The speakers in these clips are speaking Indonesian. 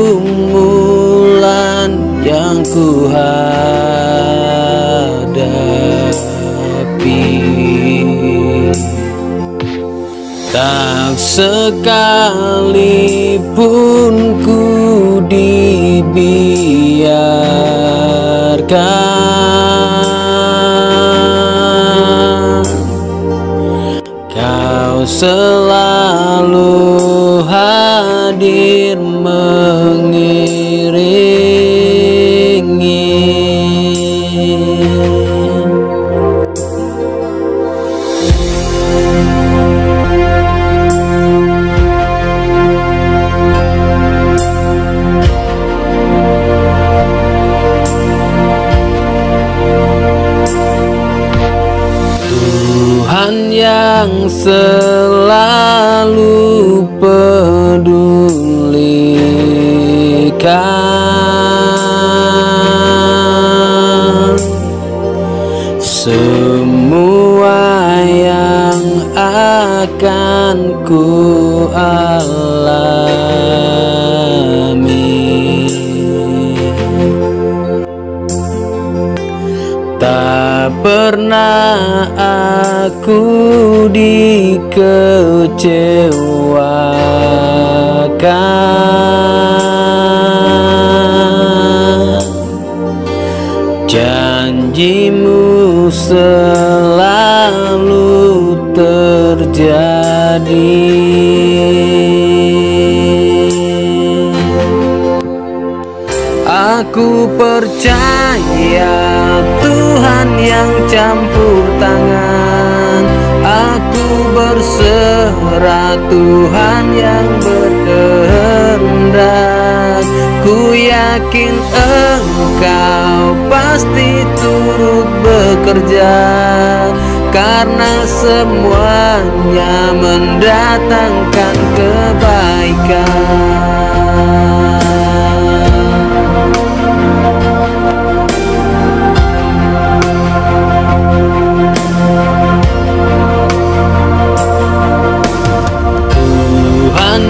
pergumulan yang ku hadapi, tak sekalipun ku dibiarkan, Kau selalu hadir mengiringi. Tuhan yang selalu pedulikan semua yang akan ku alami. Tak pernah aku dikecewakan, janjimu selalu terjadi. Aku percaya Tuhan yang campur tangan, aku berserah Tuhan yang berkehendak. Ku yakin Engkau pasti turut bekerja, karena semuanya mendatangkan kebaikan.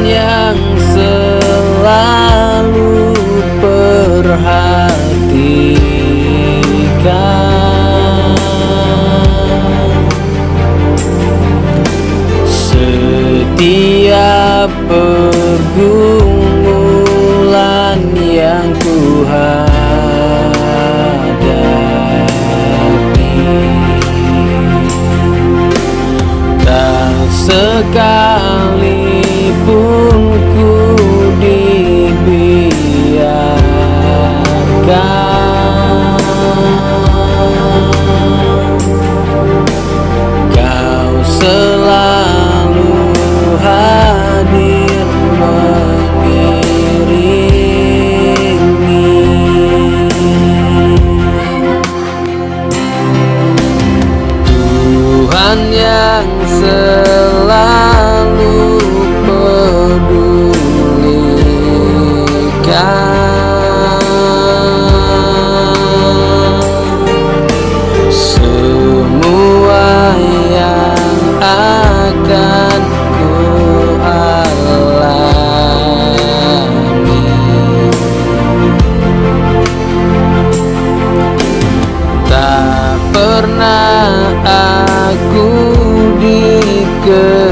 Yang selalu perhatikan setiap pergumulan yang ku hadapi, tak sekalipun ku dibiarkan, Kau selalu hadir mengiringi. Tuhan yang selalu pedulikan semua yang akan ku alami. Tak pernah aku dikecewakan,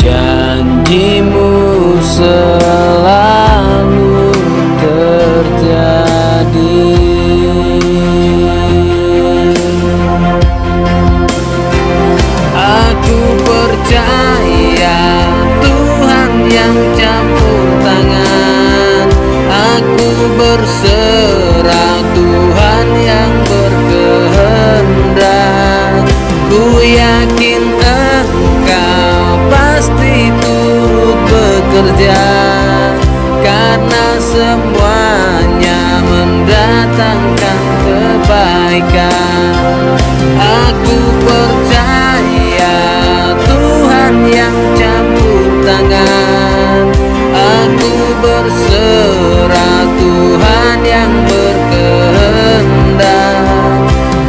janjimu selalu terjadi. Aku percaya Tuhan yang campur tangan, aku berserah Tuhan yang berkehendak. Ku yakin Engkau pasti turut bekerja, karena semuanya mendatangkan kebaikan. Aku percaya Tuhan yang campur tangan, aku berserah Tuhan yang berkehendak.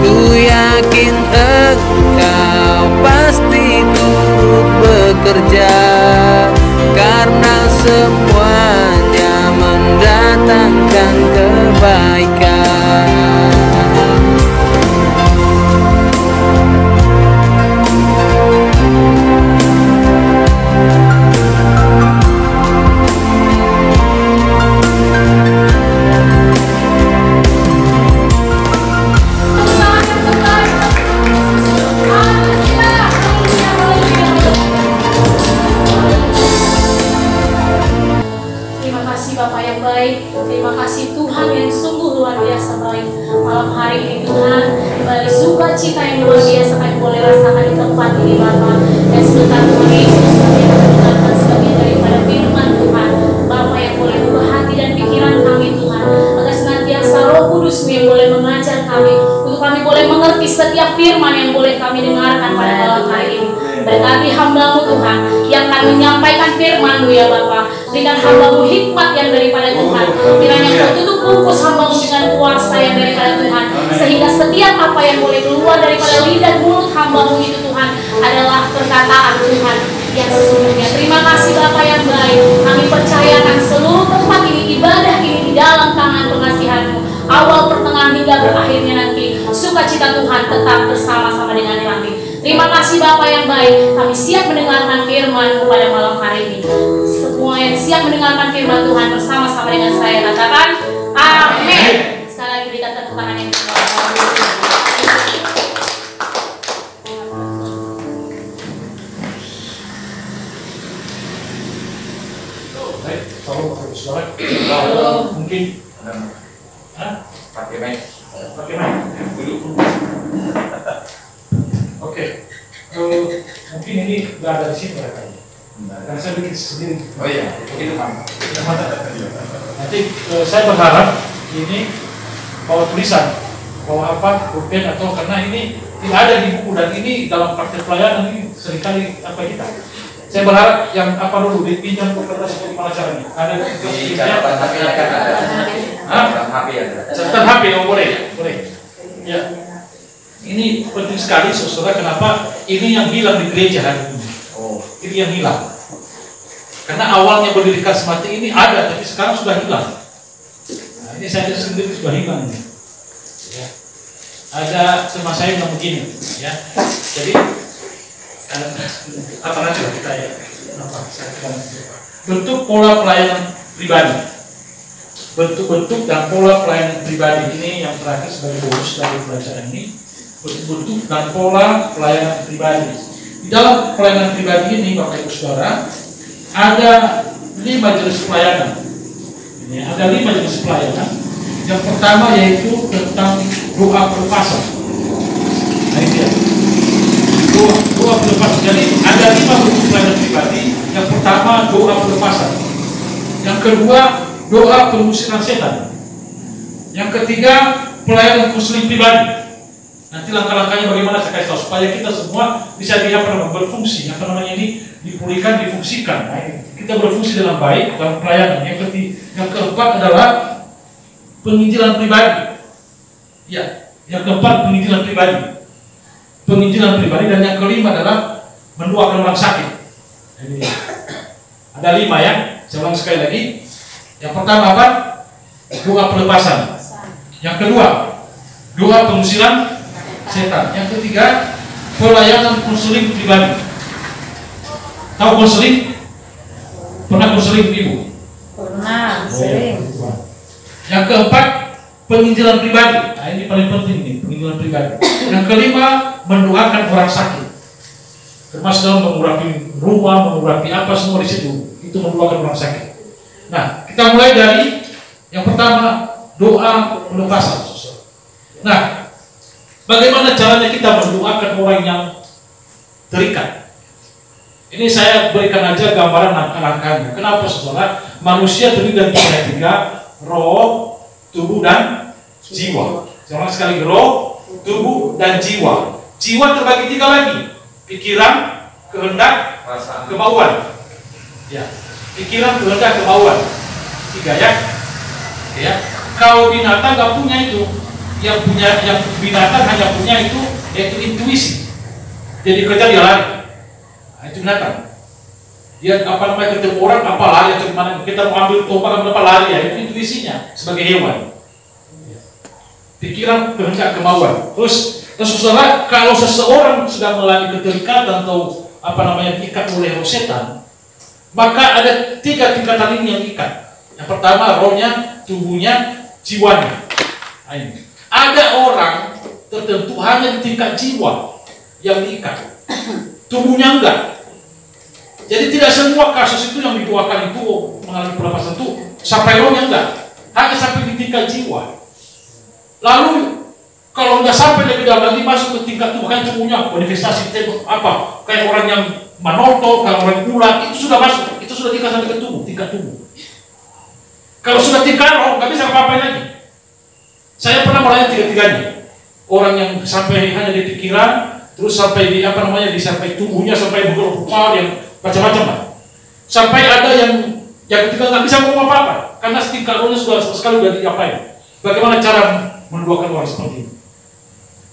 Ku yakin Engkau bekerja, karena semuanya mendatangkan kebaikan. Bapak yang baik, terima kasih Tuhan yang sungguh luar biasa baik. Malam hari ini Tuhan, kembali sukacita yang luar biasa kami boleh rasakan di tempat ini Bapak. Dan sebentar Tuhan Yesus kami akan mendengarkan sebagian daripada firman Tuhan. Bapak yang boleh membuka hati dan pikiran kami Tuhan, agar senantiasa Roh Kudus-Mu yang boleh mengajar kami, untuk kami boleh mengerti setiap firman yang boleh kami dengarkan pada malam hari ini. Berkati hamba-Mu Tuhan yang akan menyampaikan firman-Mu ya Bapa. Berikan hamba-Mu hikmat yang daripada Tuhan. Kiranya Kau tutup bungkus hamba-Mu dengan kuasa yang daripada Tuhan, sehingga setiap apa yang boleh keluar daripada lidah mulut hamba-Mu itu Tuhan adalah perkataan Tuhan yang sesungguhnya. Terima kasih Bapa yang baik. Kami percayakan seluruh tempat ini, ibadah ini di dalam tangan pengasihan-Mu. Awal, pertengahan hingga berakhirnya nanti, sukacita Tuhan tetap bersama-sama dengan kami. Terima kasih Bapa yang baik. Kami siap mendengarkan firman-Mu pada malam hari ini. Semua yang siap mendengarkan firman Tuhan bersama-sama dengan saya katakan amin. Sekali lagi berikan tepuk tangan yang mungkin pakai mic dulu. Oke, mungkin ini nggak ada di sini mereka. Karena saya bikin sendiri. Oh iya, itu kan. Nanti saya berharap ini bawa tulisan, bawa apa, pulpen atau karena ini tidak ada di buku dan ini dalam praktek pelayanan ini seringkali apa kita. Saya berharap yang apa dulu dipinjam ke kertas untuk pelajaran ini. Ada di catatan HP kan ada. Catatan HP ada. Catatan HP oh boleh. Ya. Ini penting sekali saudara, kenapa ini yang hilang di gereja hari ini. Oh, ini yang hilang. Karena awalnya berdiri karismatik ini ada, tapi sekarang sudah hilang. Nah, ini saya sendiri sudah hilang. Ya. Ada teman saya yang begini, ya. Jadi apa lagi lah kita ya? Bentuk pola pelayanan pribadi. Bentuk-bentuk dan pola pelayanan pribadi ini yang terakhir sebagai bonus dari pelajaran ini. Bentuk dan pola pelayanan pribadi. Di dalam pelayanan pribadi ini Bapak Ibu Saudara ada 5 jenis pelayanan. Ini ada 5 jenis pelayanan. Yang pertama yaitu tentang doa pelepasan. Nah ini dia. Doa pelepasan. Jadi ada 5 bentuk pelayanan pribadi. Yang pertama doa pelepasan. Yang kedua doa pengusiran setan. Yang ketiga pelayanan konseling pribadi. Nanti langkah-langkahnya bagaimana saya kasih tahu supaya kita semua bisa berfungsi, apa namanya ini dipulihkan, difungsikan. Nah, kita berfungsi dengan baik dalam pelayanan. Yang keempat adalah penginjilan pribadi. Ya, yang keempat penginjilan pribadi. Penginjilan pribadi dan yang kelima adalah mendoakan orang sakit. Ini ada 5 ya. Saya ulang sekali lagi. Yang pertama apa? Doa pelepasan. Yang kedua doa pengusiran setan. Yang ketiga pelayanan konseling pribadi. Tahu konseling? Pernah konseling ibu? Pernah, sering. Yang keempat penginjilan pribadi. Nah ini paling penting nih, penginjilan pribadi. Yang kelima mendoakan orang sakit. Termasuk dalam mengurapi rumah, mengurapi apa semua di situ. Itu mendoakan orang sakit. Nah kita mulai dari yang pertama doa pelepasan. Nah, bagaimana caranya kita mendoakan orang yang terikat? Ini saya berikan aja gambaran langkah-langkahnya. Kenapa saudara? Manusia terdiri dari 3, roh, tubuh, dan jiwa. Saya ulang sekali, roh, tubuh, dan jiwa. Jiwa terbagi 3 lagi. Pikiran, kehendak, kemauan. Ya, pikiran, kehendak, kemauan. 3 ya. Ya. Kalau binatang nggak punya itu. Yang binatang hanya punya itu yaitu intuisi. Jadi kerja dia lari. Nah, itu binatang. Dia apa namanya ketemu orang apa lari atau gimana, kita mau ambil tombak apa lari ya, itu intuisinya sebagai hewan. Pikiran, kehendak, kemauan. Terus saudara, kalau seseorang sudah mengalami keterikatan atau apa namanya diikat oleh roh setan, maka ada 3 tingkatan ini yang ikat. Yang pertama rohnya, tubuhnya, jiwanya. Nah, ini. Ada orang tertentu hanya di tingkat jiwa yang diikat, tubuhnya enggak. Jadi tidak semua kasus itu yang didoakan itu mengalami pelepasan itu sampai rohnya enggak, hanya sampai di tingkat jiwa. Lalu kalau nggak sampai lebih dalam lagi masuk ke tingkat tubuh, kan tubuhnya manifestasi apa kayak orang yang manoto, kayak orang ular, itu sudah masuk, itu sudah tingkat sampai ke tubuh, tingkat tubuh. Kalau sudah tingkat roh nggak bisa apa-apain lagi. Saya pernah melayani 3-tiganya, orang yang sampai hanya di pikiran, terus sampai di apa namanya di sampai tubuhnya, sampai bergerak yang macam-macam lah. Sampai ada yang ketiga nggak bisa ngomong apa-apa karena tingkat rohnya sudah sekali udah diapain. Bagaimana cara mendoakan orang seperti ini?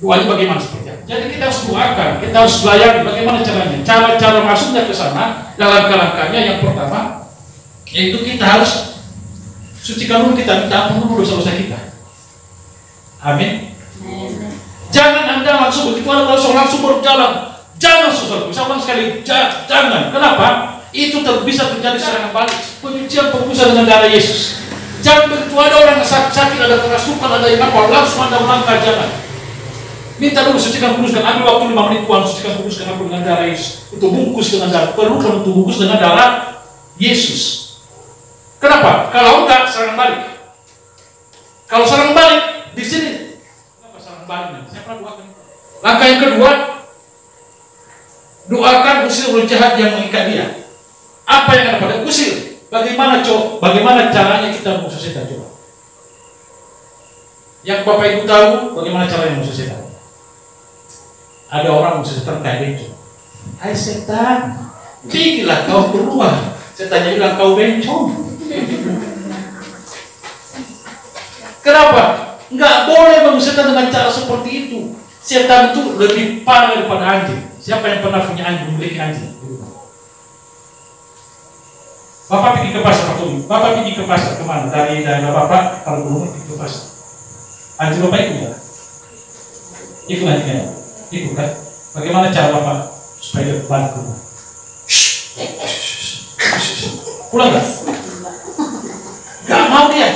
Doanya bagaimana seperti itu? Jadi kita harus doakan, kita harus layani bagaimana caranya. Cara masuknya ke sana, dalam langkah-langkahnya yang pertama, yaitu kita harus sucikan dulu, kita minta ampun dulu dosa-dosa kita. Amin. Jangan Anda langsung begitu ada langsung berjalan. Jangan saudara, saya ulang sekali, jangan. Kenapa? Itu bisa terjadi serangan balik. Penyucian pengubusan dengan darah Yesus. Jangan begitu ada orang sakit, ada kerasukan, ada yang apa, langsung Anda melangkah, jangan. Minta dulu sucikan kuduskan, ambil waktu 5 menit Tuhan, sucikan kuduskan aku dengan darah Yesus. Itu bungkus dengan darah, perlukan untuk bungkus dengan darah Yesus. Kenapa? Kalau enggak, serangan balik. Kalau serangan balik, di sini. Kenapa serangan balik? Saya pernah doakan. Langkah yang kedua, doakan usir roh jahat yang mengikat dia. Apa yang akan pada usir? Bagaimana caranya kita mengusir setan coba? Yang Bapak Ibu tahu bagaimana caranya mengusir setan? Ada orang mengusir setan kayak bencong. Hai setan, pergilah kau keluar. Setannya bilang kau bencong. Kenapa? Nggak boleh mengusir setan dengan cara seperti itu. Setan itu lebih parah daripada anjing. Siapa yang pernah punya anjing, memiliki anjing? Bapak pergi ke pasar, Bapak pergi ke pasar kemana? Dari Bapak, kalau belum pergi ke pasar. Anjing Bapak ikut ya? Ikut anjingnya? Ikut kan? Bagaimana cara Bapak supaya dia balik ke rumah? Pulang gak? Gak mau dia.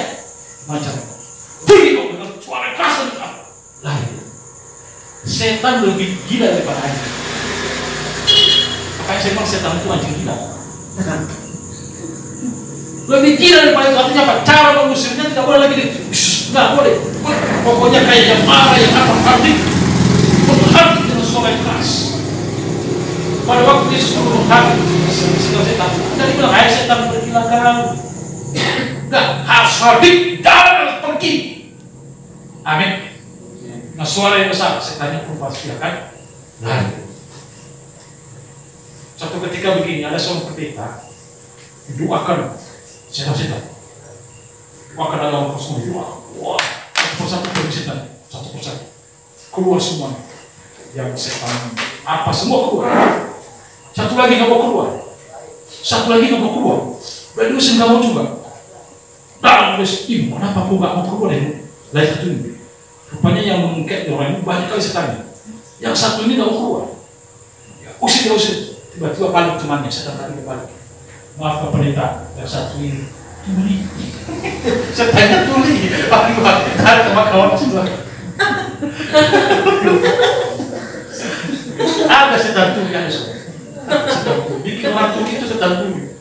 Macam pergi kok dengan suara keras dan lari. Setan lebih gila daripada anjing. Makanya saya bilang setan itu anjing gila. Lebih gila daripada itu. Artinya apa? Cara mengusirnya tidak boleh lagi nggak boleh. Pokoknya kayak yang marah, yang apa hati berhati dengan suara yang keras. Pada waktu Yesus berhati dengan setan, tadi bilang, hai setan pergilah kau. Enggak, harus hadir, jangan pergi. Amin. Nah suara yang besar, setannya pun pasti akan lari. Satu ketika begini, ada seorang pendeta didoakan setan-setan. Doakan ada orang kosong didoakan. Wah, satu persatu dari setan, satu persatu keluar semua. Yang setan apa semua keluar. Satu lagi nggak mau keluar. Satu lagi nggak mau keluar. Berarti usia nggak mau juga. Nah, kenapa aku nggak mau keluar ini? Lain satu ini. Rupanya yang mengungkap orang ini banyak kali setannya. Yang satu ini nggak mau keluar. Usir. Tiba-tiba balik temannya, setan tadi balik. Maaf Pak Pendeta, yang satu ini tuli. Setannya tuli. Tarik sama kawan sebelah. Ada setan tuli yang bikin orang tuli itu setan tuli.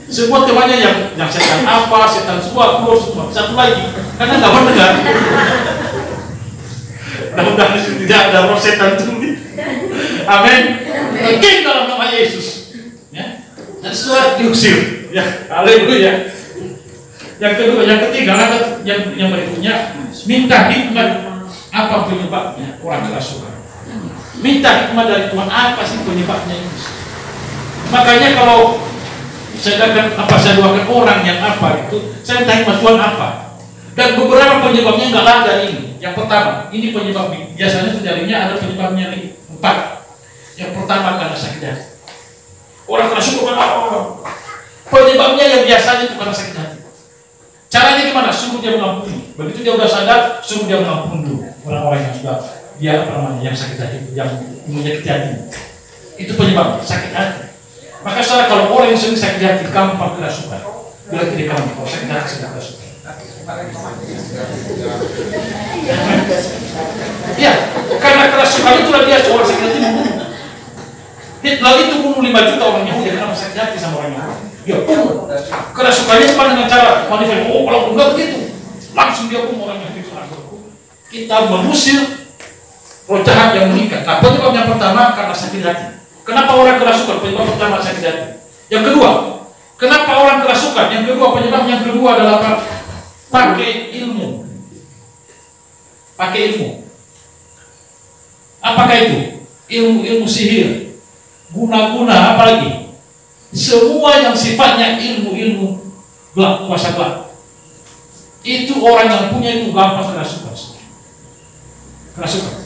Semua temannya yang setan apa, setan semua keluar semua. Satu lagi, karena nggak mendengar. Mudah-mudahan tidak ada roh setan tuli. Amin. Mungkin dalam nama Yesus. Ya. Dan setelah diusir. Ya, haleluya. Yang kedua, yang ketiga, yang berikutnya, minta hikmat apa penyebabnya orang kerasukan. Minta hikmat dari Tuhan, apa sih penyebabnya ini? Makanya kalau saya doakan orang yang apa itu, saya minta hikmat Tuhan apa. Dan beberapa penyebabnya nggak ada ini. Yang pertama, ini penyebab biasanya terjadinya ada penyebabnya 4. Yang pertama karena sakit hati. Orang kerasukan, penyebabnya yang biasanya itu karena sakit hati. Caranya gimana? Suruh dia mengampuni. Begitu dia udah sadar, suruh dia mengampuni dulu orang-orang yang sudah dia yang sakit hati, yang menyakiti hati. Itu penyebab sakit hati. Maka saudara, kalau orang yang sering sakit hati gampang kerasukan. Bila tidak kamu, kalau sakit hati sudah kerasukan. Ya, karena kerasukan itulah dia seorang sakit hati membunuh. Hitler itu bunuh 5 juta orang Yahudi karena sakit hati sama orang Yahudi. Dia bunuh. Kerasukannya cuma dengan cara manifest. Oh, kalau enggak begitu, langsung dia bunuh orang Yahudi. Kita mengusir roh jahat yang mengikat. Nah, penyebab yang pertama karena sakit hati. Kenapa orang kerasukan? Penyebab pertama sakit hati. Yang kedua, kenapa orang kerasukan? Yang kedua, penyebab yang kedua adalah apa? Pakai ilmu. Pakai ilmu. Apakah itu? Ilmu sihir, guna-guna, apalagi? Semua yang sifatnya ilmu gelap, kuasa gelap. Itu orang yang punya itu gampang kerasukan. Kerasukan.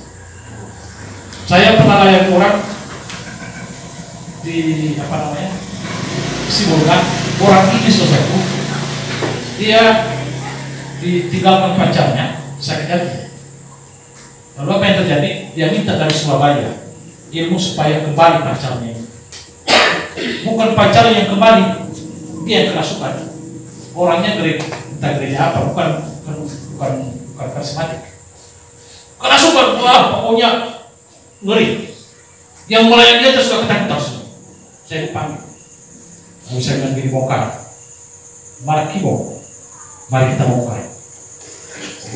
Saya pernah layani orang di Sibolga. Orang ini selesai, dia ditinggalkan pacarnya, sakit hati. Lalu apa yang terjadi? Dia minta dari Surabaya ilmu supaya kembali pacarnya. Bukan pacar yang kembali, dia yang kerasukan. Orangnya entah gereja apa, bukan karismatik. Kerasukan, wah pokoknya ngeri. Yang melayani dia sudah ketakutan semua. Saya dipanggil. Lalu saya bilang gini, bongkar. Mari kita bongkar.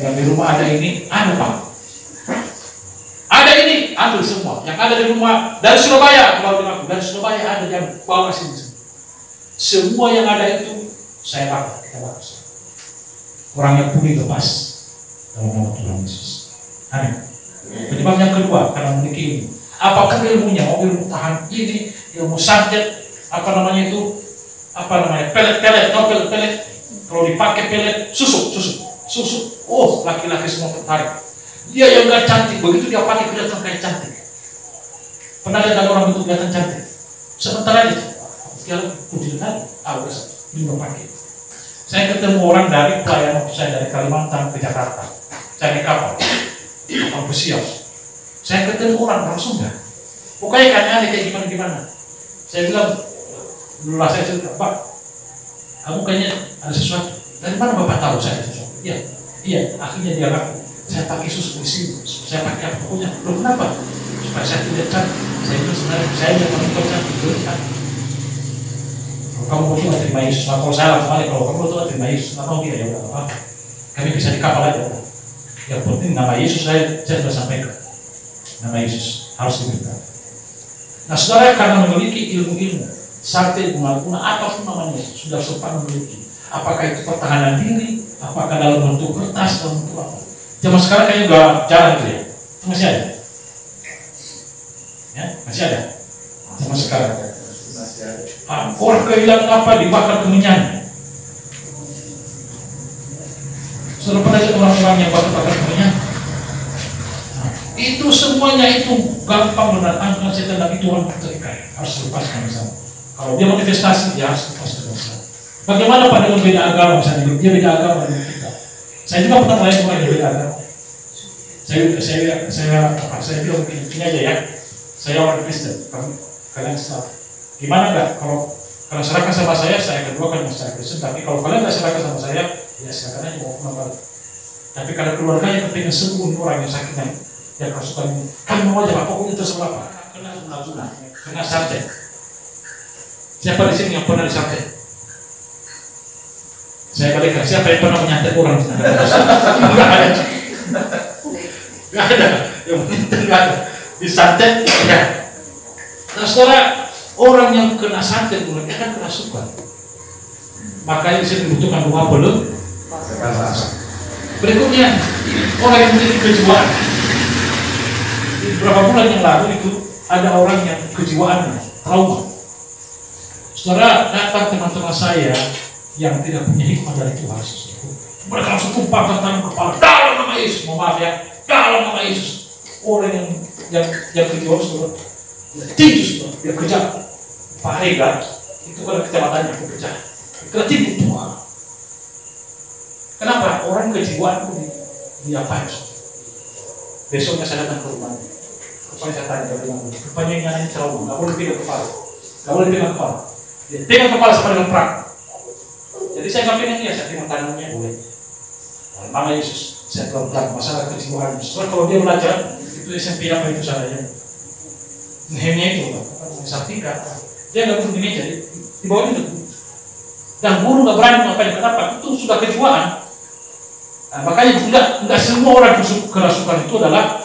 Yang di rumah ada ini, ada Pak. Ada ini, ambil semua. Yang ada di rumah dari Surabaya, kalau bilang dari Surabaya ada yang bawa sini. Semua yang ada itu saya bakar, kita bakar. Orang yang pulih lepas dalam nama Tuhan Yesus. Amin. Penyebab yang kedua karena memiliki ilmu. Apapun ilmunya, mau ilmu tahan ini, ilmu santet, pelet-pelet, tahu pelet-pelet. Kalau dipakai pelet, susuk. Oh, laki-laki semua tertarik. Dia yang gak cantik, begitu dia pakai kelihatan kayak cantik. Pernah lihat ada orang bentuk kelihatan cantik? Sebentar aja, dia puji Tuhan, udah dia pakai. Saya ketemu orang dari pelayanan saya dari Kalimantan ke Jakarta. Saya naik kapal pesiar. Saya ketemu orang langsung dah. Pokoknya kayaknya kayak gimana. Saya bilang, dulu lah saya cerita, Pak, kamu kayaknya ada sesuatu. Dari mana Bapak tahu saya ada sesuatu? Iya, akhirnya dia ngaku. Saya pakai susu di sini, saya pakai apa pokoknya. Loh kenapa? Supaya saya tidak cantik. Saya bilang sebenarnya saya yang paling cantik. Kalau kamu betul nggak terima Yesus, kalau saya langsung balik. Kalau kamu betul nggak terima Yesus, nggak tahu dia ya udah apa. Kami bisa di kapal aja. Yang penting nama Yesus saya sudah sampaikan. Nama Yesus harus diberikan. Nah, saudara, karena memiliki ilmu-ilmu, santet, guna-guna, apapun namanya, sudah sempat memiliki. Apakah itu pertahanan diri, apakah dalam bentuk kertas, dalam bentuk apa? Zaman sekarang kayaknya udah jarang itu ya. Itu masih ada? Ya, masih ada. Zaman sekarang. Orang kehilangan apa? Dibakar kemenyan. Sudah pernah lihat orang-orang yang bakar kemenyan? Itu semuanya itu gampang mendatangkan setan dan itu orang terikat. Harus lepaskan sama. Kalau dia manifestasi, dia harus lepaskan sama. Bagaimana Pak dengan beda agama misalnya? Dia beda agama dengan kita. Saya juga pernah melihat orang yang beda agama. Saya bilang begini aja ya. Saya orang Kristen, kalian Islam. Gimana enggak? Kalau serahkan sama saya kedua kan masyarakat Kristen. Tapi kalau kalian nggak serahkan sama saya, ya silakan aja mau kembali. Tapi kalau keluarganya kepengen sembuh orang yang sakit yang kerasukan ini, kami mau aja pokoknya itu semua apa? Kena guna-guna, kena santet. Siapa di sini yang pernah disantet? Saya balikkan, siapa yang pernah menyantet orang? Nggak ada, yang penting nggak ada. Disantet, ya. Nah, saudara, orang yang kena santet dia kan kerasukan. Makanya bisa dibutuhkan dua belum. Berikutnya, orang yang memiliki kejiwaan. Beberapa bulan yang lalu itu ada orang yang kejiwaan trauma. Saudara, datang teman-teman saya yang tidak punya hikmah dari Tuhan. Mereka langsung tumpahkan tangan kepala dalam nama Yesus. Maaf ya, dalam nama Yesus. Orang yang kejiwaan saudara, tinju saudara, dia kejar. Pak Rega, itu kan kecamatannya aku pecah. Ketimbu tua. Kenapa? Orang kejiwaan itu diapain? Besoknya saya datang ke rumah. Rupanya saya tanya ke rumah. Rupanya yang nyanyi trauma, nggak boleh pegang kepala. Nggak boleh pegang kepala. Dia pegang kepala sama dengan perang. Jadi saya nggak pengen dia, saya pegang tangannya boleh. Nama Yesus, saya pelan-pelan masalah kejiwaan. Soalnya kalau dia belajar, itu SMP apa itu salahnya. Nehemia itu, Sartika, dia nggak duduk di meja, di bawah itu. Dan guru nggak berani ngapain, kenapa? Itu sudah kejiwaan. Nah, makanya nggak semua orang kerasukan itu adalah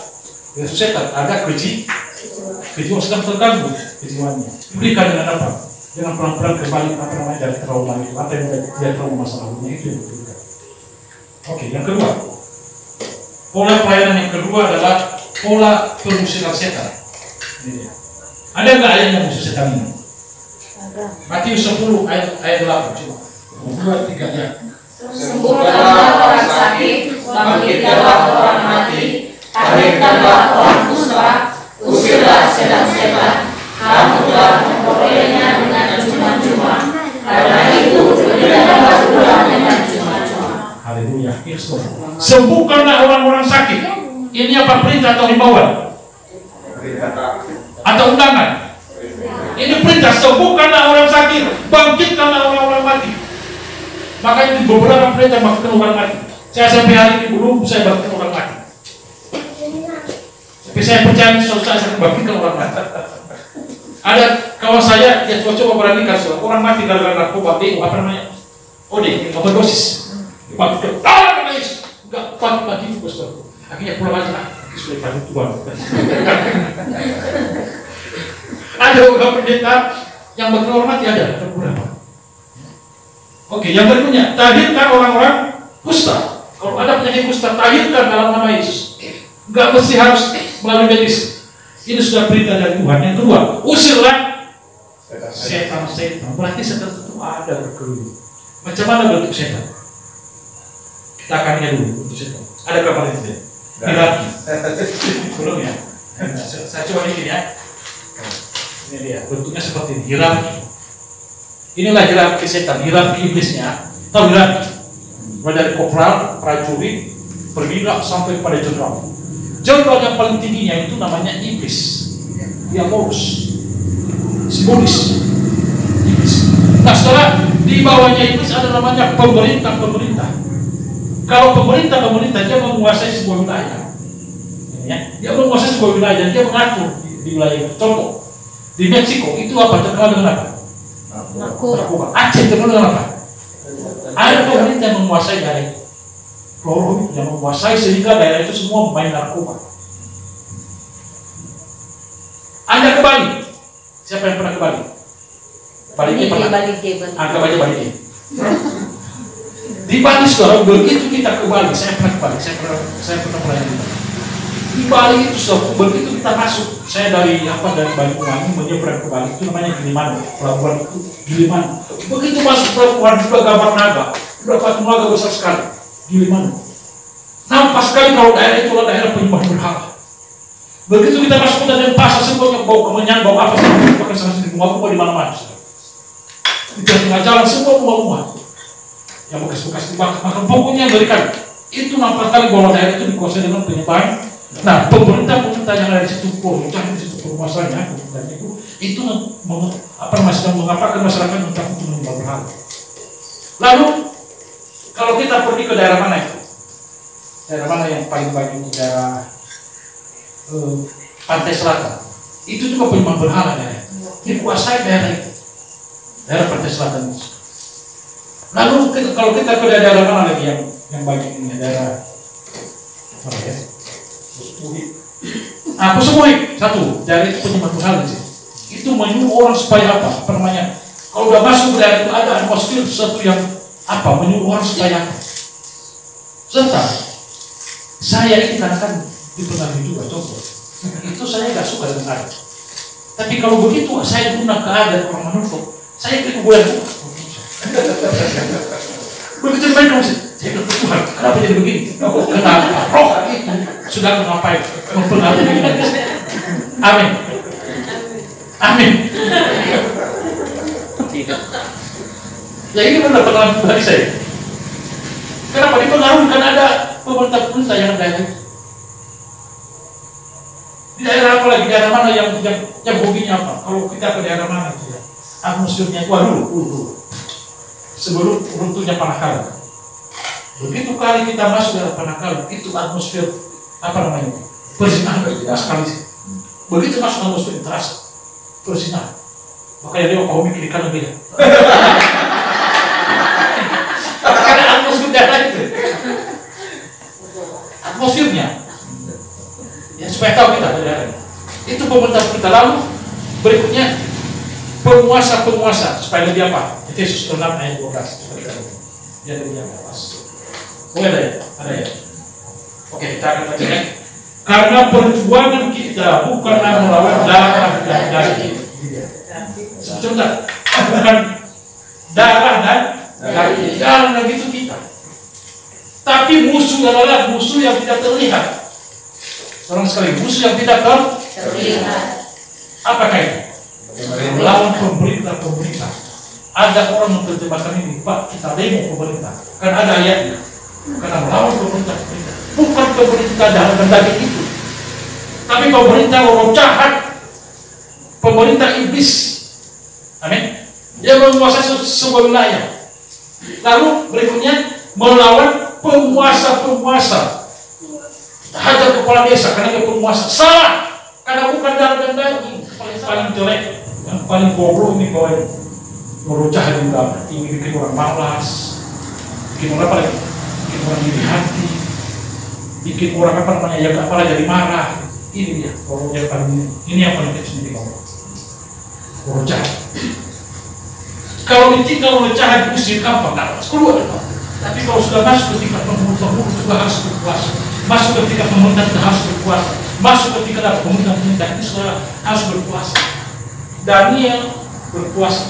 setan, ada kejiwaan sedang terganggu kejiwaannya. Berikan dengan apa? Dengan pelan-pelan kembali apa namanya dari trauma itu, apa yang dia trauma masa lalunya itu yang diberikan. Oke, yang kedua, pola pelayanan yang kedua adalah pola pengusiran setan. Ini dia. Ada nggak ayat yang mengusir setan ini? Matius 10 ayat 8 coba. 2, 3 ya. Sembuhkanlah orang sakit, bangkitkanlah orang mati, taklukkanlah orang kusta, usirlah setan-setan. Kamu telah memperolehnya dengan cuma-cuma, karena itu berikanlah pula dengan cuma-cuma. Haleluya. Sembuhkanlah orang-orang sakit. Ini apa, perintah atau himbauan? Atau undangan? Ini perintah, sembuhkanlah orang sakit, bangkitkanlah orang-orang mati. Makanya di beberapa perintah bangkitkan orang mati. Saya sampai hari ini belum saya bangkitkan orang mati. Tapi saya percaya suatu saat saya bangkitkan orang mati. Ada kawan saya, dia coba beranikan orang mati gara-gara narkoba, apa namanya? Overdosis. Bangkitkan, nama Yesus. Enggak pagi-pagi itu bos. Akhirnya pulang aja. Sudah pada Tuhan. Ada beberapa pendeta yang bangkitkan orang mati, ada beberapa. Oke, yang berikutnya, tahirkan orang-orang kusta. Kalau ada penyakit kusta, tahirkan dalam nama Yesus. Enggak mesti harus melalui medis. Ini sudah perintah dari Tuhan. Yang kedua, usirlah setan-setan. Berarti setan itu ada berkeliling. Macam mana bentuk setan? Kita akan lihat dulu bentuk setan. Ada kabar itu? Hierarki. Belum ya? Saya coba bikin ya. Ini dia, bentuknya seperti ini. Hierarki. Inilah hierarki setan, hierarki iblisnya. Tahu hierarki? Mulai dari kopral, prajurit, perwira sampai pada jenderal. Jenderal yang paling tingginya itu namanya iblis. Dia lurus, simbolis iblis. Nah, setelah di bawahnya iblis ada namanya pemerintah. Kalau pemerintah dia menguasai sebuah wilayah. Ya, dia menguasai sebuah wilayah dan dia mengatur di wilayah. Contoh, di Meksiko itu apa? Terkenal dengan apa? Narkoba. Aceh terkenal dengan apa? Ada pemerintah yang menguasai daerah itu. Floro yang menguasai sehingga daerah itu semua main narkoba. Anda ke Bali? Siapa yang pernah ke Bali? Bali pernah? Anggap aja Bali. Di Bali saudara, begitu kita ke Bali, saya pernah ke Bali, saya pernah melayani. Di Bali itu saudara, begitu kita masuk, saya dari Banyuwangi menyeberang ke Bali, itu namanya Gilimanuk, pelabuhan itu Gilimanuk. Begitu masuk pelabuhan sudah gambar naga, sudah patung naga besar sekali, Gilimanuk. Nampak sekali kalau daerah itu adalah daerah penyembah berhala. Begitu kita masuk ke dalam pasar, semuanya bau kemenyan, bau apa saja, pakai sama sini bunga-bunga di mana-mana. Di tengah jalan semua bunga-bunga yang bekas-bekas dibakar, maka pokoknya berikan. Itu nampak kali bahwa daerah itu dikuasai dengan penyembahan. Nah, pemerintah yang ada di situ, pemerintah di situ permasalahannya, pemerintahnya itu sedang mengatakan masyarakat tentang untuk menyembah berhala. Lalu, kalau kita pergi ke daerah mana itu? Daerah mana yang paling banyak di daerah pantai selatan? Itu juga penyembah berhala daerah. Dikuasai daerah itu, daerah pantai selatan itu. Lalu kalau kita ke daerah mana lagi yang banyak ini, daerah mana ya? Pusumuhi satu dari itu penyembah berhala sih. Itu menyuruh orang supaya apa? Namanya kalau udah masuk ke daerah itu ada atmosfer sesuatu yang apa? Menyuruh orang supaya apa? Serta saya ini kadang-kadang dipengaruhi juga contoh. Itu saya nggak suka dengan adat. Tapi kalau begitu saya guna ke adat orang menutup, saya ikut goyang. Begitu mereka masih, saya bilang Tuhan, kenapa jadi begini? Kenapa? Roh itu sudah mengapai mempengaruhi. Amin. Amin. Ya ini benar pengalaman pribadi saya. Kenapa dipengaruhi? Karena ada pemerintah-pemerintah yang ada di daerah apa lagi, daerah mana yang hobinya apa? Kalau kita ke daerah mana itu ya, atmosfernya dulu sebelum runtuhnya Panakala. Begitu kali kita masuk dalam Panakala, itu atmosfer apa namanya? Perzinahan sekali sih. Begitu masuk atmosfer terasa perzinahan. Makanya dia mau mikir di kanan dia. Karena atmosfer daerah itu, atmosfernya. Ya, supaya tahu kita daerah itu pemerintah kita. Lalu berikutnya penguasa supaya lebih apa? Efesus 6 ayat 12. Dia lebih apa? Oh ada ya. Oke, kita akan baca ya. Karena perjuangan kita bukanlah melawan darah dan daging. Sebentar, bukan darah dan daging. Darah itu kita. Tapi musuh adalah musuh yang tidak terlihat. Orang sekali, musuh yang tidak terlihat. Apakah itu? Melawan pemerintah. Ada orang yang terjemahkan ini, Pak, kita demo pemerintah. Kan ada ayatnya. Karena melawan pemerintah. Bukan pemerintah darah dan daging itu, tapi pemerintah roh jahat, pemerintah iblis. Amin. Dia menguasai sebuah wilayah. Lalu berikutnya melawan penguasa. Hajar kepala desa karena dia penguasa. Salah, karena bukan darah dan daging. Paling jelek, yang paling goblok ini bahwa roh jahat juga. Ini bikin orang malas, bikin orang apa lagi? Bikin orang iri hati, bikin orang apa namanya yang kepala jadi marah. Ini dia roh jahat paling ini yang paling kecil di bawah. Roh jahat. Kalau ditinggal roh jahat diusir gampang, nggak harus keluar. Tapi kalau sudah masuk ketika pemerintah juga harus berkuasa. Masuk ketika pemerintah harus berkuasa. Masuk ketika pemerintah ini sudah harus berkuasa. Daniel berkuasa.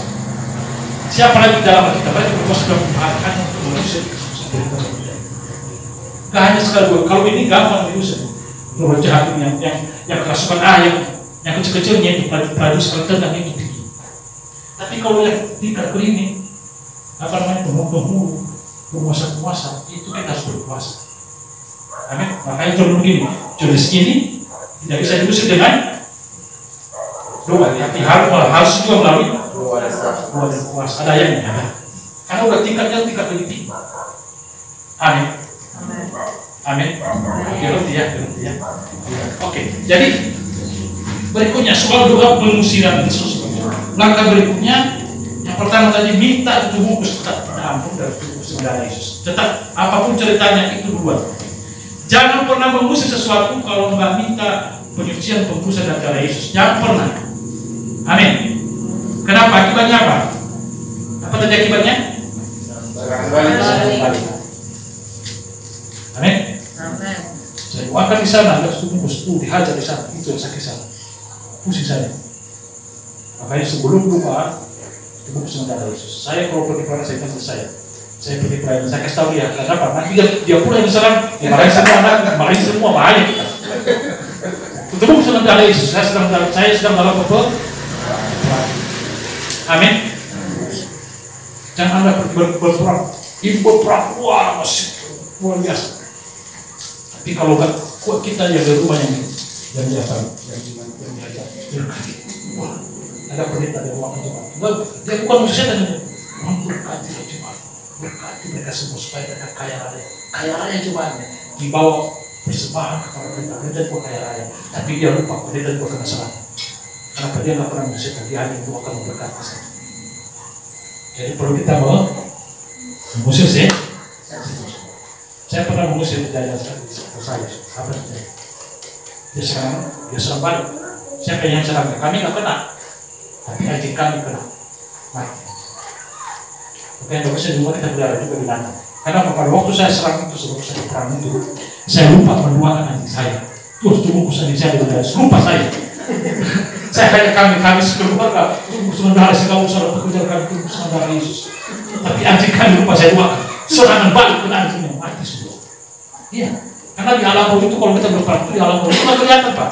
Siapa lagi dalam kita? Mereka berkuasa dalam keadaan untuk mengusir. Gak hanya sekali dua. Kalau ini gampang diusir. Roh jahat ini yang kerasukan yang kecil-kecilnya itu padu sekali tentang itu tinggi. Tapi kalau yang tingkat ini apa namanya penghulu, penguasa itu kita harus berkuasa. Amin. Makanya turun begini, jurus ini tidak bisa diusir dengan doa. Tapi harus juga melalui doa dan kuasa. Ada yang karena udah tingkat lebih tinggi. Amin. Amin. Ya. Oke. Jadi berikutnya soal doa pengusiran Yesus. Langkah berikutnya yang pertama tadi minta ditebus ampun dari tubuh saudara Yesus. Tetap apapun ceritanya itu duluan. Jangan pernah mengusir sesuatu kalau nggak minta penyucian pembusuhan dari darah Yesus. Jangan pernah. Amin. Kenapa? Akibatnya apa? Apa tadi akibatnya? Amin. Saya doakan di sana, nggak setuju dihajar di sana. Itu yang sakit sana. Pusing saya. Makanya sebelum doa pembusuhan darah Yesus. Saya kalau pergi kepada saya kasih saya pergi pelayanan, saya kasih tahu dia, kenapa? Nanti dia pula yang diserang, marahin semua bahaya kita. Ketemu sedang darah Yesus, saya sedang dalam apa? Amin. Jangan Anda berperang, wah masih luar biasa. Tapi kalau enggak, kuat kita yang di rumah yang biasa, wah ada pendeta dari rumah jemaat. Dia bukan setan, berkati jemaat. Berkati mereka semua supaya mereka kaya raya jemaatnya dibawa persembahan kepada pendeta buat kaya raya, tapi dia lupa pendeta juga kena salah. Kenapa dia nggak pernah mengusir? Dia hanya akan memberkati saja. Jadi perlu kita mengusir sih. Saya pernah mengusir dari saya. Apa itu? Dia serang balik. Siapa yang serang? Kami nggak kena, tapi anjing kami kena mati. Yang bagusnya di rumah kita berada juga binatang. Karena pada waktu saya serang itu sebelum saya perang itu, saya lupa mendoakan anjing saya. Terus bungkus anjing saya dengan darah, lupa saya. Saya hanya kami sekeluarga bungkus dengan darah, saya nggak usah bekerja kami bungkus dengan darah Yesus. Tapi anjing kami lupa saya doakan. Serangan balik ke anjing yang mati semua. Iya, karena di alam roh itu kalau kita berperang itu di alam roh itu nggak kelihatan Pak.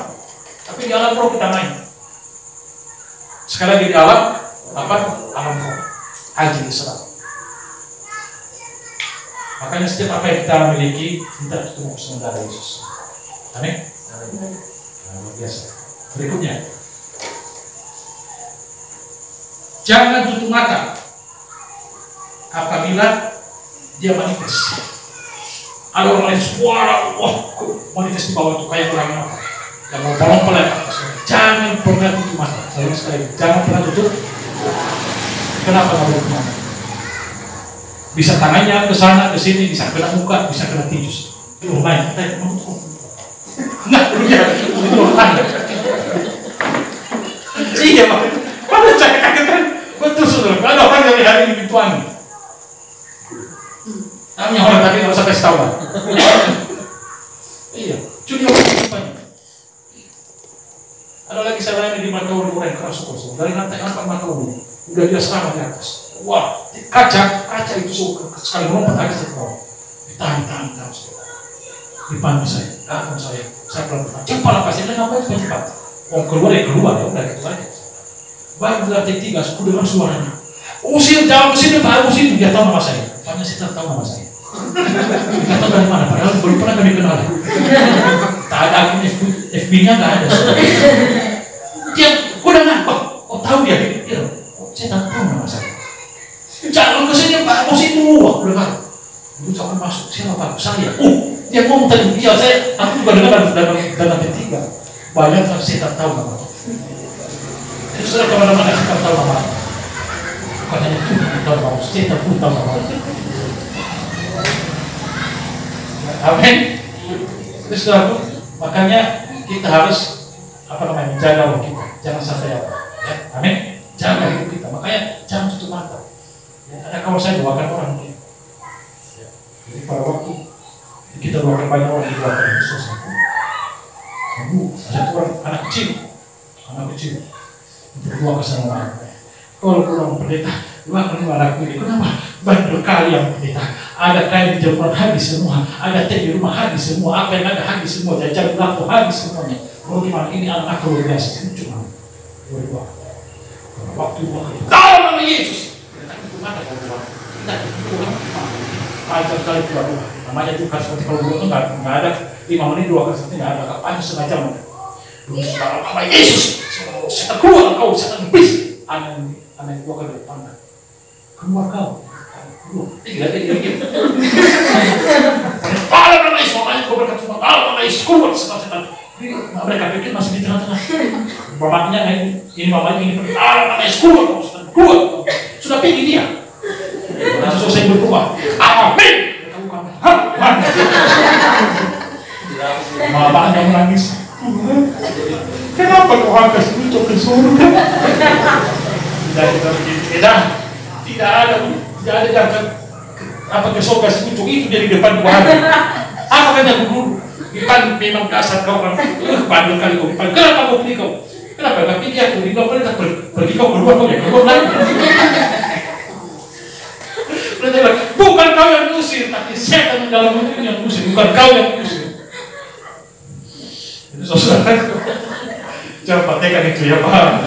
Tapi di alam roh kita main. Sekali lagi di alam apa? Alam roh. Anjing diserang. Makanya setiap apa yang kita miliki, kita ketemu sama darah Yesus. Amin. Nah, luar biasa. Berikutnya, jangan tutup mata apabila dia manifest. Ada orang manifest, wah, manifest di bawah itu kayak orang apa? Yang mau tolong pelan. Jangan pernah tutup mata. Saya sekali, jangan pernah tutup. Kenapa nggak boleh tutup mata? Bisa tangannya ke sana ke sini, bisa kena muka, bisa kena tinju. Itu main, kita mau nggak itu orang. Iya, pada saya katakan betul saudara. Ada orang yang hari ini dituangi. Namanya orang tadi nggak usah kasih tahu. Iya, curi orang. Ada lagi saya di Mataulu orang keras kosong dari lantai 4 Mataulu udah dia selama di atas. Wah, kaca itu sekali melompat lagi ke bawah. Ditahan dipandu saya, saya pelan-pelan. Cepat lepasnya, ngapain cepat? Keluar ya udah gitu aja. Baru di lantai 3, aku dengar suaranya. Usir, jangan usir, Pak, usir. Dia tahu nama saya. Tanya saya tahu nama saya. Dia tahu dari mana, padahal belum pernah kami kenal. Tak ada akun FB-nya, nggak ada. Dia, kudangan, tahu dia. Saya tak tahu nama saya. Jangan kesini, Pak, usir dulu. Aku dengar. Itu sampai masuk, siapa Pak? Saya. Dia ngomong tadi, iya aku juga dengar dalam ketiga. Banyak saya tak tahu nama. Jadi saudara kemana-mana kita tahu nama. Bukan hanya itu kita tahu nama, saya tak tahu nama. Amin. Jadi saudara, makanya kita harus menjaga waktu kita. Jangan sampai apa. Ya, amin. Jaga hidup kita. Makanya jangan tutup mata. Ya, ada kawan saya doakan orang mungkin. Ya, jadi pada waktu kita doakan banyak orang di doakan Yesus. Satu orang anak kecil berdoa ke sama kalau kurang pendeta, doakan anakku ini. Kenapa? Banyak kali yang pendeta. Ada kain di jauhan habis semua, ada teh di rumah habis semua, apa yang ada habis semua, jajan belakang habis semuanya. Kalau gimana ini anak aku luar biasa, cuma berdoa. Waktu doa, dalam nama Yesus. Kita tutup mata kalau doa. Kita tutup mata. Ajar kali doa. Namanya juga seperti kalau doa itu nggak ada 5 menit doa kan seperti nggak ada kapan setengah jam. Dalam nama Yesus, setan keluar kau, setan iblis. Anak dua kali depan. Keluar kau. Tidak. Dalam nama Yesus, makanya kau berkata semua dalam nama Yesus keluar setan. Mereka pikir masih di tengah-tengah. Mamanya ini mamanya ini dalam nama Yesus keluar, setan keluar. Sudah pergi dia. Lalu selesai berdoa. Amin. Mamanya menangis. Kenapa kau angkat itu ke surga? Tidak ada jangka apa ke surga itu jadi depan Tuhan. Apa kan yang dulu? Ipan memang dasar kau kan bandel kali kau. Kenapa kau pergi kau? Kenapa kau pergi aku? Di bawah pergi kau keluar kau ya keluar lagi. Bukan kau yang usir, tapi setan dalam itu yang usir. Bukan kau yang usir. Itu saudara. Jangan praktekkan itu ya Pak.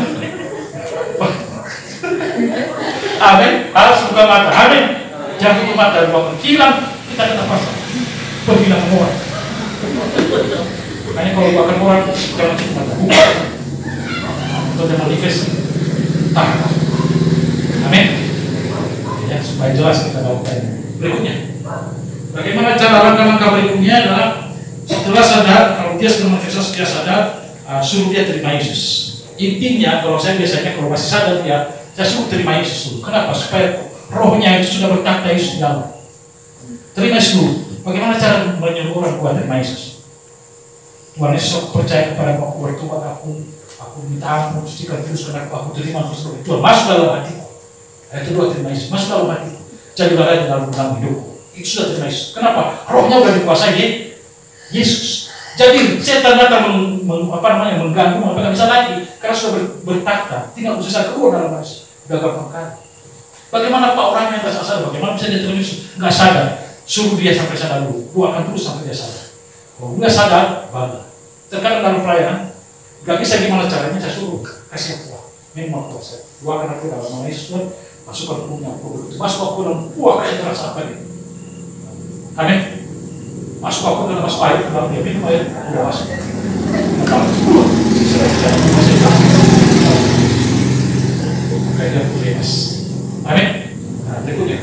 Amin. Harus buka mata. Amin. Jangan tutup mata. Hilang kita kena pasang. Pergilah orang. Makanya kalau bukan orang jangan tutup mata. Buka. Itu ada manifest. Amin. Ya supaya jelas kita lakukan. Berikutnya. Bagaimana cara langkah-langkah berikutnya adalah setelah sadar, kalau dia sudah manifestasi dia sadar, suruh dia terima Yesus. Intinya kalau saya biasanya kalau masih sadar dia, saya suruh terima Yesus dulu. Kenapa? Supaya rohnya itu sudah berkata Yesus di dalam. Terima Yesus dulu. Bagaimana cara menyuruh orang buat terima Yesus? Tuhan Yesus, aku percaya kepada aku bertobat, aku minta ampun, sucikan teruskan aku terima Yesus. Tuhan masuk dalam hatiku. Yang kedua terima Yesus, masuk dalam hatiku. Jadilah raja dalam hidupku. Itu sudah terima Yesus. Kenapa? Rohnya sudah dikuasai Yesus. Jadi setan datang mengganggu, nggak bisa lagi karena sudah bertakhta, tinggal usaha keluar dalam Yesus. Udah gampang kan? Bagaimana Pak orangnya nggak sadar? Bagaimana bisa dia terima Yesus? Nggak sadar. Suruh dia sampai sadar dulu. Doakan terus sampai dia sadar. Kalau nggak sadar, bangga. Terkadang dalam pelayanan, nggak bisa gimana caranya saya suruh kasih Tuhan. Memang Tuhan saya. Doakan aku dalam nama Yesus Tuhan. Masukkan punya aku begitu. Masuk aku dalam kayak terasa apa gitu. Amin. Masuk apa dalam masuk air, dalam dia minum air, udah masuk. Kayak bebas. Amin. Nah, berikutnya.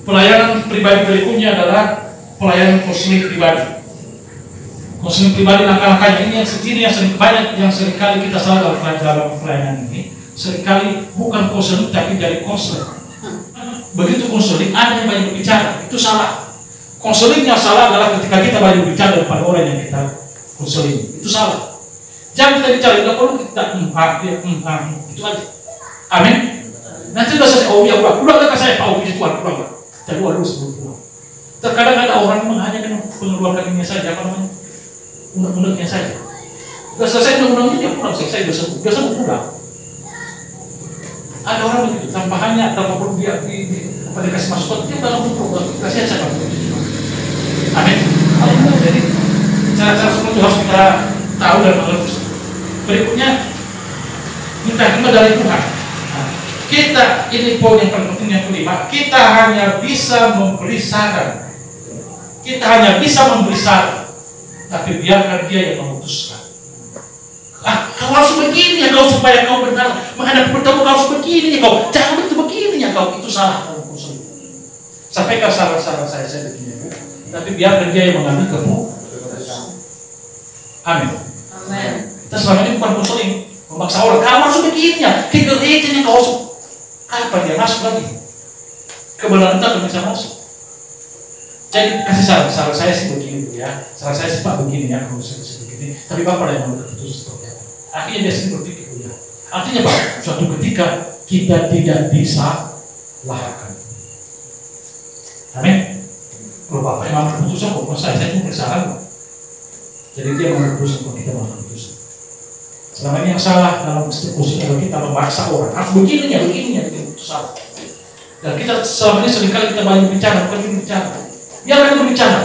Pelayanan pribadi berikutnya adalah pelayanan konseling pribadi. Konseling pribadi langkah-langkahnya ini yang sering banyak yang seringkali kita salah dalam pelayanan ini. Seringkali bukan konseling tapi dari konseling. Begitu konseling ada yang banyak bicara, itu salah. Konseling yang salah adalah ketika kita banyak bicara kepada orang yang kita konseling, itu salah. Jangan kita bicara, tidak perlu kita itu aja. Amin. Nanti sudah selesai, oh ya pulang ke saya, Pak, puji Tuhan, pulang. Jadi dulu sebelum pulang. Terkadang ada orang yang hanya mengeluarkan ini saja, apa namanya, undang-undangnya saja. Sudah selesai undang-undangnya, dia pulang, selesai, sudah sembuh pulang. Ada orang begitu, tanpa perlu dia dikasih masukan, dia dalam program, kasih saja. Amin. Jadi cara-cara seperti itu harus kita tahu dan mengerti. Berikutnya, minta hikmah dari Tuhan. Nah, kita, ini poin yang paling penting yang kelima, kita hanya bisa memberi saran. Kita hanya bisa memberi saran, tapi biarkan dia yang memutuskan. Kau harus begini ya kau supaya kau benar menghadapi bertemu, kau harus begini ya kau, jangan begitu begini ya kau, itu salah. Sampaikan saran-saran saya begini, tapi biarkan dia yang mengambil kamu. Amin. Amin. Kita selama ini bukan konseling, memaksa orang, kau harus begini ya, kegelitan kau harus. Kapan dia masuk lagi? Kebenaran kita akan bisa masuk. Jadi kasih saran saya sih begini ya, saran saya sih Pak begini ya, kalau saya begini, tapi Bapak yang mengambil keputusan seperti apa? Akhirnya dia sendiri berpikir ya. Artinya Pak, suatu ketika kita tidak bisa lakukan. Amin. Kalau Bapak yang mengambil keputusan, kok saya cuma bersaran. Jadi dia mengambil keputusan, kalau kita mengambil keputusan. Selama ini yang salah dalam institusi kalau kita memaksa orang harus begini ya, itu salah. Dan kita selama ini seringkali kita banyak bicara, bukan cuma bicara. Biarkan itu bicara.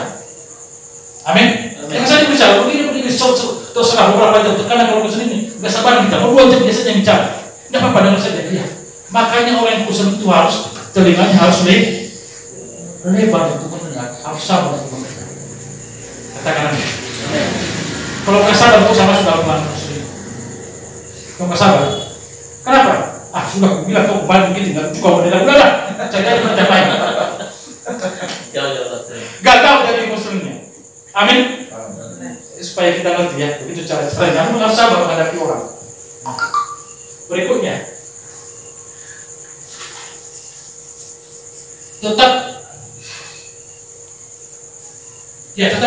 Amin. Yang saya bicara begini terserah beberapa jam. Karena kalau kesini ini nggak sabar kita, mau 2 jam biasanya bicara. Nggak apa-apa dengar saja dia. Makanya orang yang kusen itu harus telinganya harus lebar untuk mendengar, harus sabar untuk mendengar. Katakan amin. Kalau nggak sabar, kau sama sudah lupa. Kau nggak sabar. Kenapa? Sudah aku bilang kau kembali begini, nggak cukup mendengar. Udahlah, saya tidak lain. Gagal dari muslimnya. Amin. Supaya kita ngerti ya, begitu caranya. Kamu harus sabar menghadapi orang. Berikutnya, tetap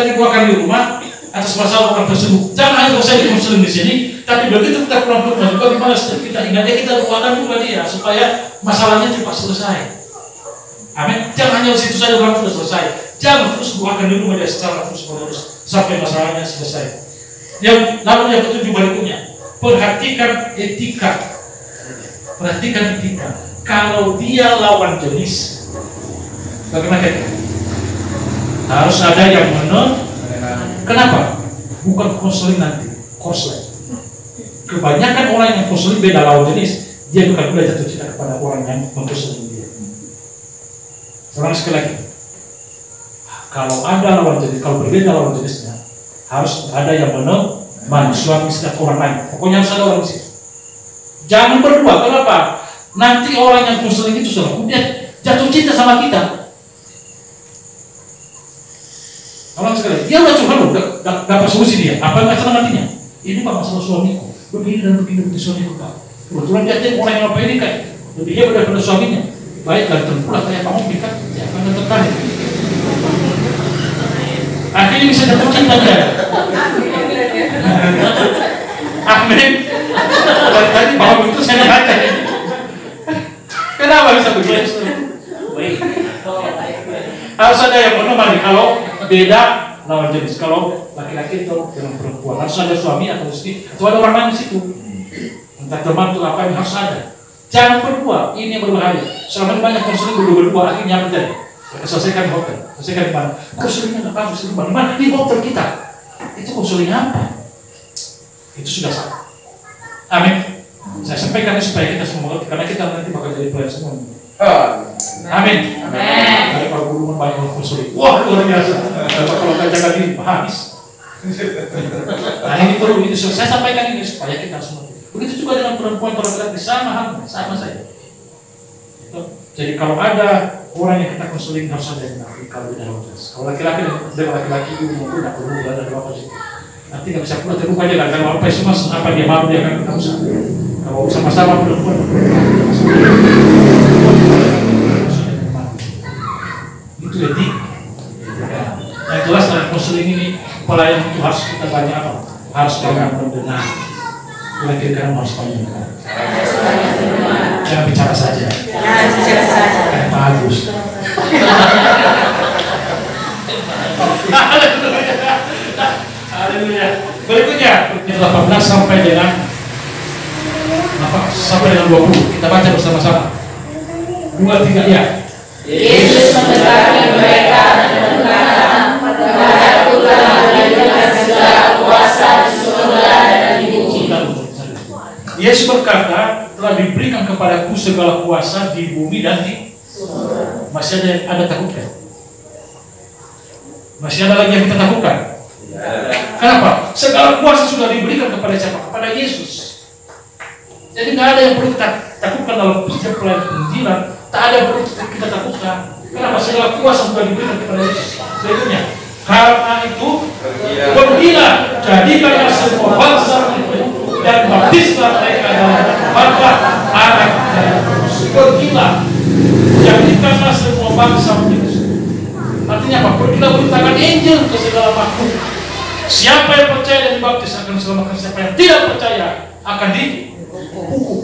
dibuatkan di rumah atas masalah orang tersebut. Jangan hanya selesai di muslim di sini, tapi begitu kita pulang ke rumah juga gimana kita ingatnya kita doakan juga dia supaya masalahnya cepat selesai. Amin. Jangan hanya di situ saja orang sudah selesai. Jangan terus doakan di rumah dia secara terus-menerus sampai masalahnya selesai. Lalu yang ketujuh berikutnya, perhatikan etika. Perhatikan etika. Kalau dia lawan jenis, bagaimana itu? Harus ada yang Kenapa? Bukan konseling nanti, konseling. Kebanyakan orang yang konseling beda lawan jenis, dia bukan boleh jatuh cinta kepada orang yang mengkonseling dia. Sekarang sekali lagi, kalau ada lawan jenis, kalau berbeda lawan jenisnya, harus ada yang menemani suami istri orang lain. Pokoknya harus ada orang di situ. Jangan berdua. Kenapa? Nanti orang yang konseling itu dia jatuh cinta sama kita. Orang sekali, dia nggak cuma dapat solusi dia. Apa yang senang hatinya? Ini Pak masalah suamiku, begini dan begini suamiku Pak. Kebetulan dia tengok orang yang apa ini kan lebih hebat daripada suaminya. Baik dan terpulang kayak Pak Mobi kan, dia akan tertarik. Akhirnya bisa jatuh cinta dia. Amin. Dari tadi Pak Mobi itu saya baca. Kenapa bisa begitu? Harus ada yang menemani. Kalau beda lawan jenis, kalau laki-laki itu dengan perempuan harus ada suami atau istri atau ada orang lain di situ, entah teman atau apa yang harus ada. Jangan berdua, ini yang berbahaya. Selama ini banyak konseling berdua akhirnya terjadi. Selesaikan di hotel, selesaikan di mana? Konselingnya nggak bagus di mana? Di hotel kita. Itu konseling apa? Itu sudah salah. Amin. Saya sampaikan ini supaya kita semua mengerti, karena kita nanti bakal jadi pelayan semua. Amin. Amin. Dari para guru berhubungan banyak orang konseling. Wah, luar biasa. Kalau kita jaga diri, habis. Nah ini perlu itu saya sampaikan ini supaya kita semua. Begitu juga dengan perempuan laki-laki sama halnya, sama saja. Jadi kalau ada orang yang kita konseling harus ada yang mengerti kalau tidak jelas. Kalau laki-laki dengan laki-laki itu maupun tidak perlu ada apa sih. Nanti nggak bisa pula terbuka aja kan kalau apa semua apa dia mau dia kan kita usah. Kalau sama-sama perempuan itu etik. Yang jelas dalam konseling ini pelayan itu harus kita banyak apa? Harus banyak mendengar. Kira-kira harus banyak mendengar. Jangan bicara saja. Kayak Pak Agus. Haleluya. Berikutnya 18 sampai dengan 20. Kita baca bersama-sama. 2, 3 ya. Yesus mendekati mereka dan berkata, "Kepadaku telah diberikan segala kuasa di surga dan di bumi." Yesus berkata, telah diberikan kepadaku segala kuasa di bumi dan di surga. Masih ada takutkan? Masih ada lagi yang kita takutkan? Kenapa? Segala kuasa sudah diberikan kepada siapa? Kepada Yesus. Jadi tidak ada yang perlu kita takutkan dalam setiap pelayanan penginjilan. Tak ada yang perlu kita takutkan. Kenapa? Segala kuasa sudah diberikan kepada Yesus. Berikutnya, karena itu pergilah, jadikanlah semua bangsa dan baptislah mereka dalam Bapa, Anak dan Roh Kudus. Pergilah, jadikanlah semua bangsa menjadi. Artinya apa? Pergilah beritakan Injil ke segala makhluk. Siapa yang percaya dan dibaptis akan diselamatkan, siapa yang tidak percaya akan dihukum.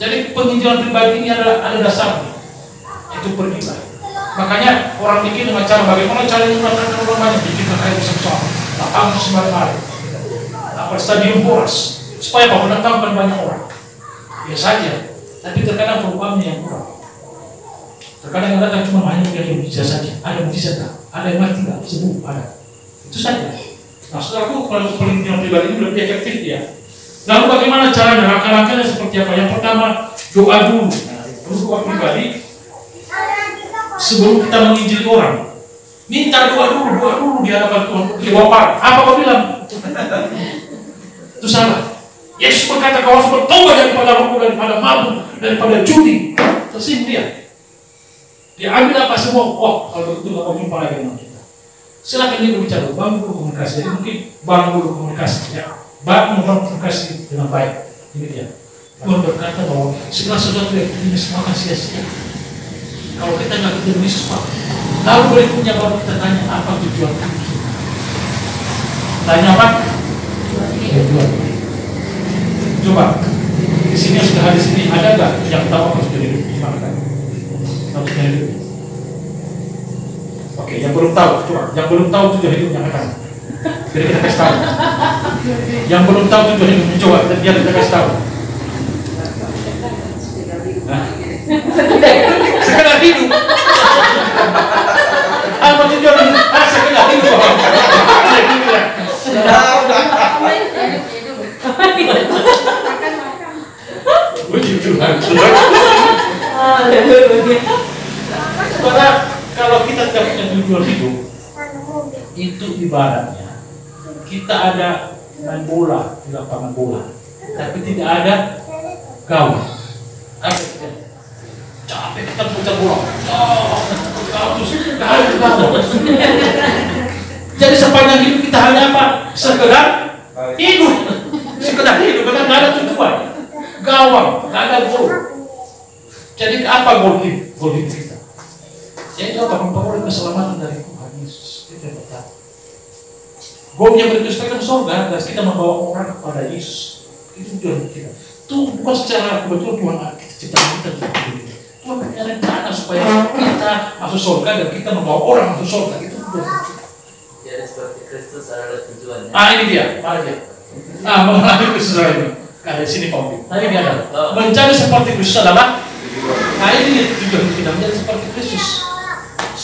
Jadi penginjilan pribadi ini ada dasarnya. Itu pergilah. Makanya orang bikin dengan cara bagaimana cara menyelamatkan orang banyak, bikin kayak bersama-sama, lapangan semari-mari, stadium boras, supaya apa? Mendatangkan banyak orang. Ya saja, tapi terkadang perubahannya yang kurang. Terkadang yang datang cuma hanya yang mujizat saja, ada mujizat tak? Ada yang mati tak? Sembuh ada. Itu saja. Nah, saudaraku, kalau penginjilan pribadi ini lebih efektif ya. Lalu bagaimana caranya? Langkah-langkahnya seperti apa? Yang pertama, doa dulu. Doa pribadi. Sebelum kita menginjili orang, minta doa dulu di hadapan Tuhan. Di Bapa, apa kau bilang? Itu salah. Yesus berkata kau harus bertobat daripada rokok, daripada mabuk, daripada judi. Tersinggung dia. Dia ambil apa semua? Oh, kalau begitu nggak mau jumpa lagi dengan kita. Silakan dia berbicara. Bangun dulu komunikasi. Jadi mungkin bangun dulu komunikasi. Ya, bangun komunikasi dengan baik. Ini dia. Tuhan berkata bahwa segala sesuatu yang ini semua akan sia-sia. Kalau kita nggak ketemu Yesus, lalu berikutnya baru kita tanya apa tujuan kita. Tanya apa? Tujuan. Coba di sini yang sudah hadis ini ada nggak yang tahu apa sudah hidup? Gimana kan? Maksudnya hidup. Oke, yang belum tahu, coba. Yang belum tahu tujuan hidupnya apa? Jadi kita kasih tahu. Yang belum tahu tujuan hidupnya, coba biar kita kasih tahu. Sekedar hidup. Apa tujuan hidup? Sekedar hidup. Puji Tuhan. Karena kalau kita tidak punya tujuan hidup, itu ibaratnya kita ada main bola di lapangan bola, tapi tidak ada gawang. Capek kita putar bola. Jadi sepanjang hidup kita hanya apa? Sekedar hidup. Sekedar hidup, karena tidak ada tujuan. Gawang, tidak ada gol. Jadi apa gol hidup kita? Jadi apa? Memperoleh keselamatan dari Tuhan Yesus. Itu yang pertama. Golnya berkesempatan surga, dan kita membawa orang kepada Yesus. Itu tujuan kita. Itu bukan secara kebetulan Tuhan kita ciptakan kita seperti itu. Tuhan punya rencana supaya kita masuk surga dan kita membawa orang masuk surga. Itu tujuan kita. Jadi seperti Kristus adalah tujuannya. Ini dia, mana dia? Mengenai Kristus ini. Ada di sini Pak. Ini dia ada. Menjadi seperti Kristus adalah. Ini tujuan kita menjadi seperti Kristus.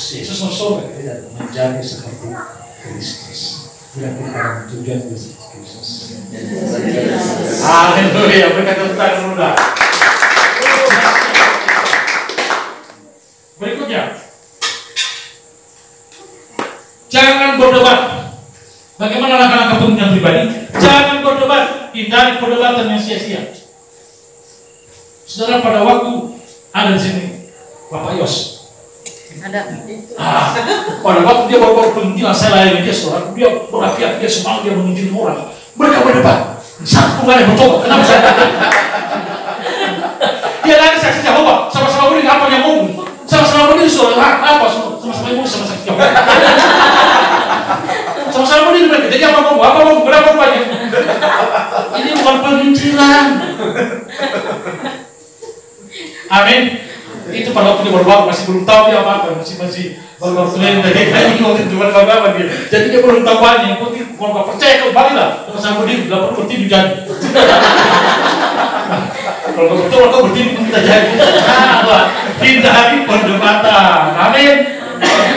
Yesus masuk surga kita menjadi seperti Kristus. Tidak kita tujuan Kristus. Haleluya, berkata Tuhan mudah. Berikutnya, Bagaimana langkah-langkah pemilihan pribadi? Jangan berdebat, hindari perdebatan yang sia-sia. Saudara, pada waktu ada di sini Bapak Yos. Ada. Pada waktu dia baru penginjilan, saya layani dia, saudara. Dia berapi-api, dia semangat, dia menginjil orang. Mereka berdebat. Satu pun gak ada yang bertobat. Kenapa saya? Dia lagi saksi Yehova, sama-sama berdiri apa yang ngomong. Sama-sama berdiri, saudara. Apa? Sama-sama berdiri sama saksi Yehova. Sama-sama berdiri mereka. Jadi apa ngomong? Apa ngomong? Berapa banyak? Ini bukan penginjilan. Amin. Itu pada waktu dia baru masih belum tahu dia apa, masih baru selain dari kayu waktu itu baru dia. Jadi dia belum tahu banyak. Kalau nggak percaya kembali lah, sama berdiri, nggak perlu berdiri jadi. Kalau nggak betul, kau berdiri pun kita jadi. Hindari perdebatan. Amin.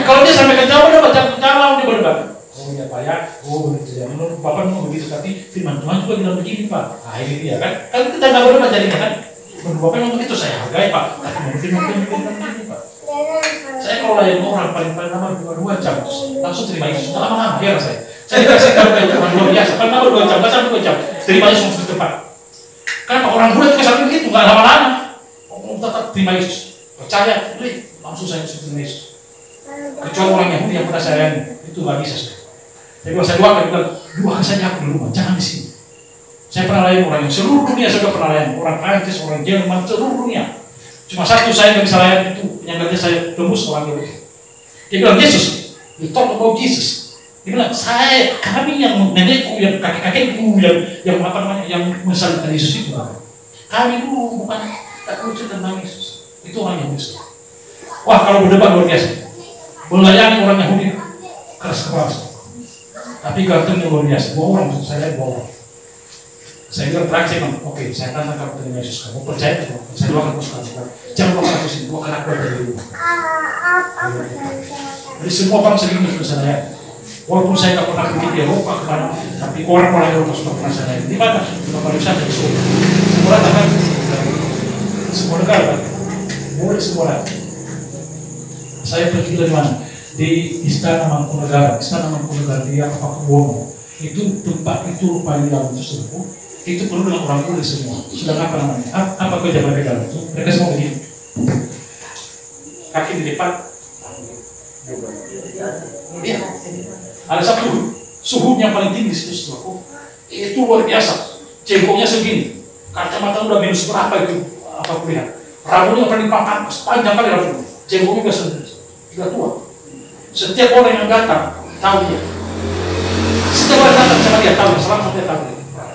Kalau dia sampai ke jauh, dia baca lawan dia berdebat. Oh ya Pak ya, oh begitu ya. Menurut Bapak mau begitu, tapi firman Tuhan juga bilang begini Pak. Nah ini dia kan. Kan kita nggak berdebat jadinya kan. Menurut Bapak memang begitu saya hargai Pak. Tapi mungkin begini Pak. Saya kalau layan orang paling lama 2 jam, langsung terima Yesus. Lama-lama biar saya. Saya kasih tahu kayak cuma luar biasa. Paling lama 2 jam, nggak sampai 2 jam. Terima Yesus langsung cepat. Karena orang muda juga sampai begitu, nggak lama-lama. Orang tetap terima Yesus. Percaya, langsung saya terima Yesus. Kecuali orang Yahudi yang pernah saya layani, itu nggak bisa. Jadi kalau saya doakan saja aku di rumah, jangan di sini. Saya pernah layani orang yang seluruh dunia saya pernah layani, orang Prancis, orang Jerman, seluruh dunia. Cuma satu saya nggak bisa layani itu, penyanggatnya saya tembus orang Yahudi. Dia bilang Yesus, you talk about Jesus. Dia bilang kami yang nenekku, yang kakek-kakekku, yang apa namanya, yang mensalibkan Yesus itu. Kami dulu bukan tak lucu tentang Yesus. Itu orang Yahudi. Wah kalau berdebat luar biasa. Melayani orang Yahudi keras. Tapi gantengnya luar biasa. Bohong saya bohong. Saya bilang terakhir saya bilang, oke, saya tantang kamu terima Yesus. Kamu percaya atau saya doakan terus kamu. Jangan doakan aku sini, doakan aku dari rumah. Jadi semua bangsa ini sudah saya. Walaupun saya tak pernah pergi di Eropa kemana, tapi orang-orang Eropa sudah pernah saya. Di mana? Di pariwisata di Solo. Semua kan? Semua negara kan? Boleh semua negara. Saya pergi dari mana? Di Istana Mangkunegara. Istana Mangkunegara di Pakuwono. Itu tempat itu rupanya di dalam tersebut. Itu perlu dengan orang boleh semua. Sudah apa namanya? Apa kerja mereka dalam itu? Mereka semua begini. Kaki di depan. Iya. Ada satu suhunya paling tinggi situ setelahku. Itu luar biasa. Cengkoknya segini. Kacamata udah minus berapa itu? Apa aku lihat? Rambutnya paling panjang kali rambutnya. Cengkoknya sudah tua. Setiap orang yang datang tahu dia. Setiap orang datang sama dia tahu. Selama dia tahu.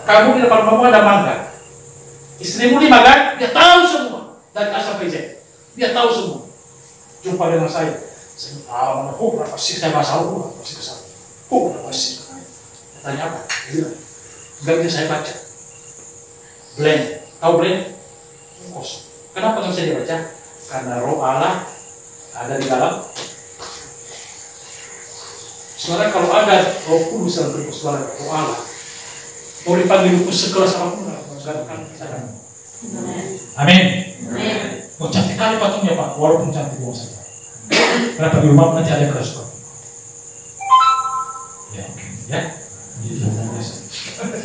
Kamu di depan rumahmu ada mangga. Istrimu di magang, dia tahu semua. Dari A sampai Z. Dia tahu semua. Jumpa dengan saya. Saya tahu, berapa sih saya bahasa Allah, berapa sih kesal. Berapa sih? Tanya apa? Dia bilang, enggak bisa saya baca. Blend. Tahu blend? Kosong. Kenapa nggak bisa dibaca? Karena roh Allah ada di dalam. Sebenarnya kalau ada roh kudus dalam bentuk suara roh Allah, mau dipanggil kudus sekelas apapun, nggak akan bisa. Amin. Mau cantik kali patungnya Pak, walaupun cantik buang saja. Kenapa di rumah nanti ada yang keras Pak? Ya.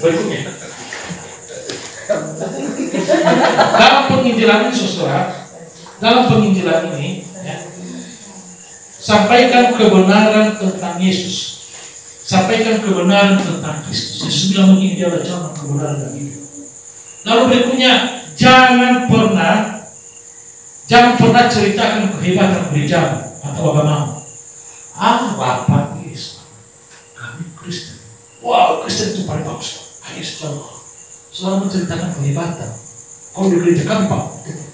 Berikutnya. Dalam penginjilan ini, saudara, dalam penginjilan ini, ya, sampaikan kebenaran tentang Yesus, sampaikan kebenaran tentang Kristus. Yesus bilang begini, dia adalah jalan kebenaran dan hidup. Lalu berikutnya, jangan pernah ceritakan kehebatan gereja atau agama. Bapak Yesus, kami Kristen. Wow, Kristen itu paling bagus. Hanya sejauh selalu menceritakan kehebatan. Kalau di gereja kami Pak,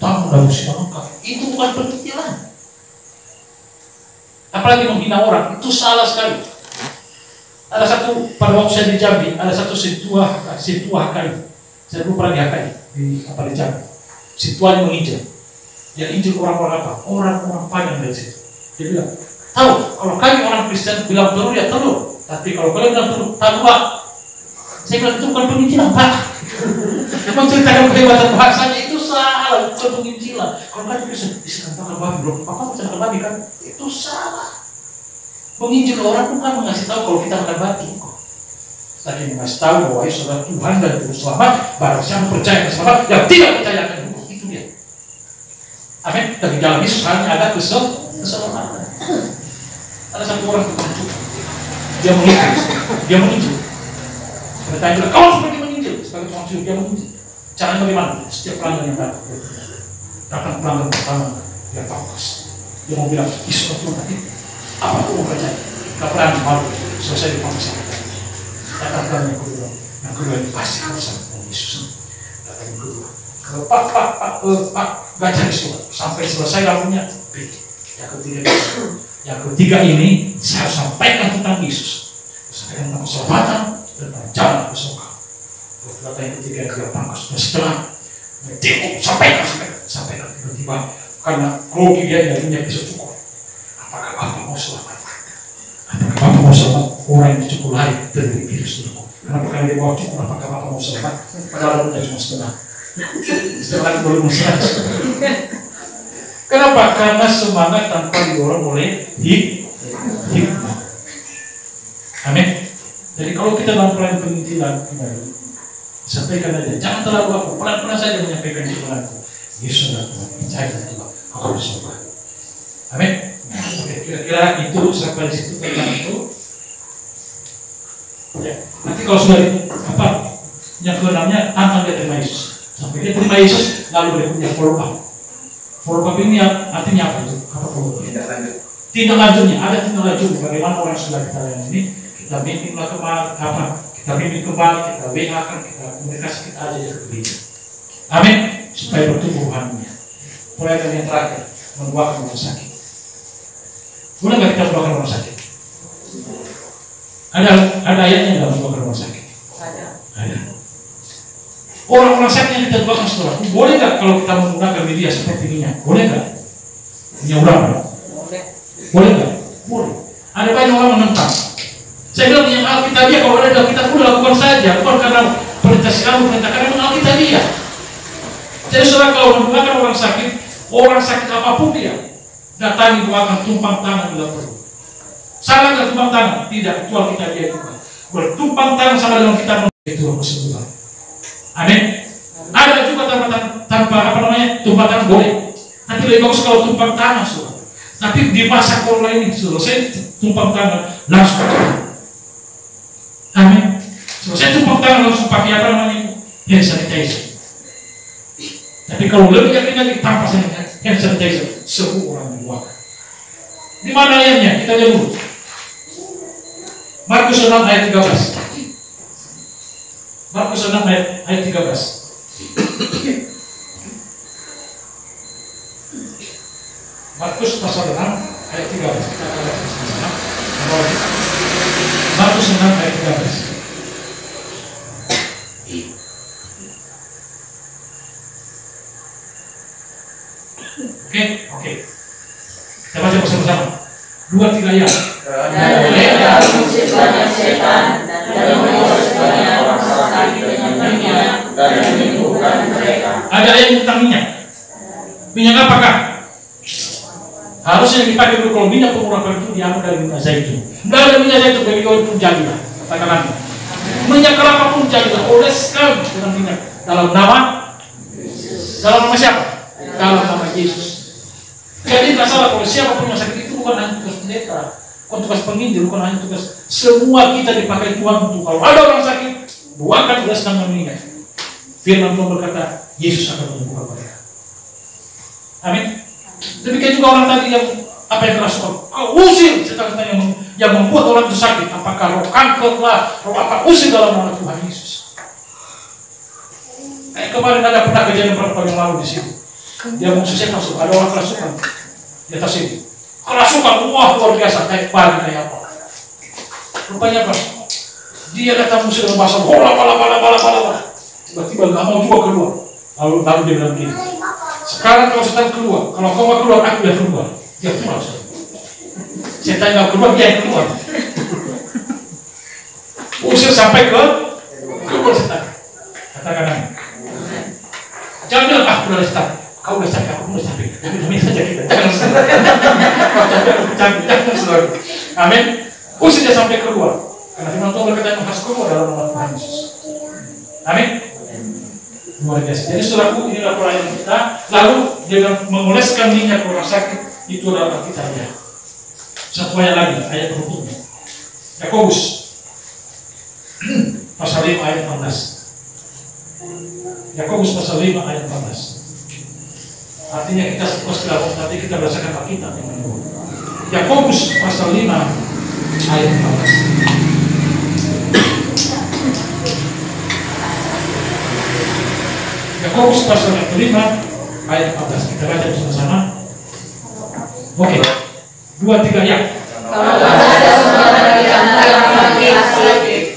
tamu dan usia lengkap. Itu bukan penginjilan. Apalagi menghina orang, itu salah sekali. Ada satu, pada waktu saya di Jambi, ada satu situah HKI. Saya dulu pernah di HKI, di Jambi. Situanya menginjil. Yang injil orang-orang apa? Orang-orang Padang dari situ. Dia bilang, tahu, kalau kami orang Kristen bilang telur ya telur. Tapi kalau kalian bilang telur, tahu Pak. Saya bilang itu bukan penginjilan Pak. Menceritakan kehebatan bahasanya itu salah, bukan penginjilan. Kalau kalian Kristen, bisa bakal babi, belum apa-apa bisa bakal babi kan? Itu salah. Menginjil orang bukan mengasih tahu kalau kita makan babi. Tadi mengasih tahu bahwa Yesus adalah Tuhan dan Juru Selamat. Barang siapa percaya ke selamat, yang tidak percaya akan hukum, itu dia. Amin. Tapi dalam Yesus hanya ada keselamatan. Ada satu orang penunjuk, dia menunjuk. Bertanya bilang, kau seperti menginjil sebagai tukang sihir, dia menunjuk. Caranya bagaimana? Setiap pelanggan yang datang pelanggan pertama, dia fokus. Dia mau bilang, Yesus Tuhan tadi, apa aku mau percaya? Gak berani malu, selesai dipanggil. Datang yang kedua itu pasti harus sama Yesus. Datang yang kedua, Pak, baca Yesus sampai selesai lalunya. Yang ketiga ini saya harus sampaikan tentang Yesus, sampaikan tentang keselamatan dan jalan ke surga. Kata yang ketiga dia pangkas dan setelah sampaikan tiba-tiba karena grogi dia jadinya bisa cukup. Apakah Bapak mau selamatkan? Apakah Bapak mau selamat orang yang cukup lari dari virus itu? Kenapa kalian dibawa cukup? Apakah Bapak mau selamat? Padahal udah cuma setengah belum selesai. Kenapa? Karena semangat tanpa didorong oleh hikmah. Amin. Jadi kalau kita dalam pelayanan penginjilan kembali, sampaikan aja, jangan terlalu aku, pelan-pelan saja menyampaikan firman-Ku. Yesus adalah Tuhan, percaya dan juga kau harus coba. Amin. Oke, kira-kira itu sampai di situ tentang itu. Ya, nanti kalau sudah itu apa? Yang keenamnya tantang dia terima Yesus. Sampai dia terima Yesus, lalu dia punya follow up. Follow up ini artinya apa itu? Apa follow up? Tindak lanjutnya, ada tindak lanjut. Bagaimana orang sudah kita layani ini? Kita bimbinglah kita bimbing kembali, kita WA-kan, kita komunikasi kita aja ke gereja. Amin. Supaya bertumbuh rohaninya. Pelayanan yang terakhir, mendoakan orang sakit. Boleh nggak kita mendoakan orang sakit? Ada ayatnya nggak mendoakan orang sakit? Ada. Orang-orang sakit yang kita doakan setelah, boleh nggak kalau kita menggunakan media seperti minyak? Boleh nggak? Minyak urap? Boleh nggak? Boleh. Ada banyak orang menentang. Saya bilang yang Alkitabiah kalau ada kita pun lakukan saja, bukan karena perintah kamu, perintah karena Alkitabiah. Jadi saudara kalau menggunakan orang sakit apapun dia, datangi doakan, tumpang tangan bila perlu. Salah nggak tumpang tangan? Tidak, kecuali kita dia juga. Bertumpang tangan sama dengan kita itu kesembuhan. Amin. Ada juga tanpa tumpang tangan boleh. Tapi lebih bagus kalau tumpang tangan saudara. Tapi di masa corona ini selesai tumpang tangan langsung. Amin. Selesai tumpang tangan langsung pakai hand sanitizer. Tapi kalau lebih yakin lagi tanpa hand sanitizer, semua orang dibuat. Di mana ayatnya? Kita lihat dulu. Markus 6 ayat 13. Markus 6 ayat 13. Markus pasal 6 ayat 13. Kita akan lihat bersama. Markus 6 ayat 13. Oke. Kita baca bersama-sama. 2-3 ayat. Dan mereka mengusir banyak setan dan mengusir banyak orang sakit dengan minyak dan menyembuhkan mereka. Ada ayat tentang minyak. Minyak apakah? Harusnya dipakai dulu kalau minyak pengurapan itu diambil dari minyak zaitun. Tidak ada minyak zaitun bagi kau pun jadilah. Katakan minyak kelapa pun jadilah. Oleskan dengan minyak dalam nama siapa? Dalam nama Yesus. Jadi tidak salah kalau siapapun yang sakit itu bukan hanya tugas pendeta, bukan tugas penginjil, bukan hanya tugas. Semua kita dipakai Tuhan untuk kalau ada orang sakit, doakan oleskan dengan minyak. Firman Tuhan berkata, Yesus akan menyembuhkan mereka. Amin. Demikian juga orang tadi yang apa yang kerasukan, kau usir setan-setan yang membuat orang itu sakit. Apakah roh kanker lah, roh apa, usir dalam nama Tuhan Yesus. Kemarin ada pernah kejadian beberapa yang lalu di sini. Dia mengusir setan, ada orang kerasukan di atas ini. Kerasukan, wah luar biasa, kayak pagi kayak apa. Rupanya apa? Dia datang mengusir dengan bahasa bala. Tiba-tiba nggak mau juga keluar. Lalu dia bilang begini. Sekarang kalau setan keluar, kalau kau mau keluar, aku yang keluar. Dia keluar. Setan nggak keluar, dia yang keluar. Usir sampai keluar setan. Katakan amin. Jangan bilang, udah setan. Kau udah capek, aku udah capek. Demi saja kita. Jangan kau capek, aku capek. Amin. Usir dia sampai keluar. Karena firman Tuhan berkata yang harus kokoh dalam nama Tuhan Yesus. Amin. Luar biasa. Jadi saudaraku, inilah pelayanan kita. Lalu dengan mengoleskan minyak orang sakit itu adalah Alkitabnya. Satu ayat lagi, ayat penutupnya. Yakobus pasal 5 ayat 14. Yakobus pasal 5 ayat 14. Artinya kita fokus ke dalam, tapi kita berdasarkan Alkitab yang menurut. Yakobus pasal 5 ayat 14. Yakobus pasal 5 ayat 14. Kita baca bersama-sama. Oke. 2, 3 ya. Kalau ada saudara di antara yang sakit,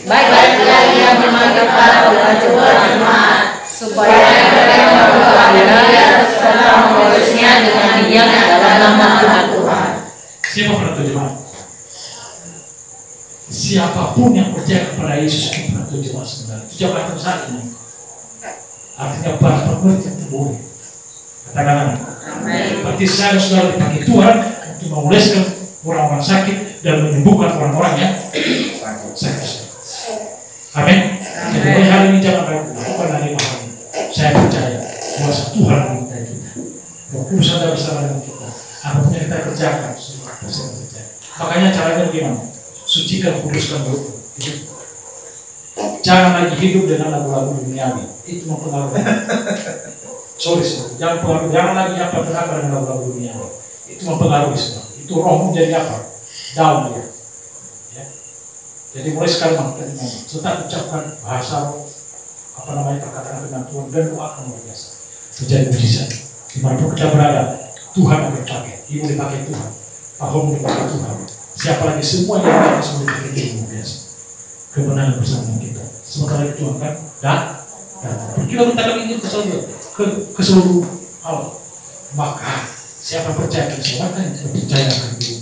baik-baiklah ia memanggil para pengajar jemaat, supaya mereka berdoa dia serta mengurusnya dengan minyak dalam nama Tuhan. Siapa penentu jemaat? Siapapun yang percaya kepada Yesus itu penentu jemaat sebenarnya. Itu jabatan saat ini. Artinya para pengertian boleh. Katakan amin. Berarti saya sudah dipakai Tuhan untuk mengoleskan orang-orang sakit dan menyembuhkan orang-orang yang sakit. Amin. Jadi mulai hari ini jangan ragu. Bukan hari ini. Saya percaya kuasa Tuhan mengintai kita. Roh Kudus ada bersama dengan kita. Apapun yang kita kerjakan, semua pasti akan terjadi. Makanya caranya bagaimana? Sucikan, kuduskan rohmu. Jangan lagi hidup dengan lagu-lagu duniawi. Itu mempengaruhi. Sorry. Jangan lagi apa dengan lagu-lagu duniawi. Itu mempengaruhi semua. Itu rohmu jadi apa? Down dia. Ya. Jadi mulai sekarang tetap ucapkan bahasa roh, perkataan dengan Tuhan dan doakan luar biasa. Terjadi mujizat. Dimanapun kita berada, Tuhan akan dipakai. Ibu dipakai Tuhan. Pahomu dipakai Tuhan. Siapa lagi semua yang dipakai semua dipakai Tuhan luar biasa. Kemenangan bersama kita. Sementara itu Tuhan kan kita minta ingin ke seluruh hal. Maka siapa percaya keselamatan yang percaya akan diri.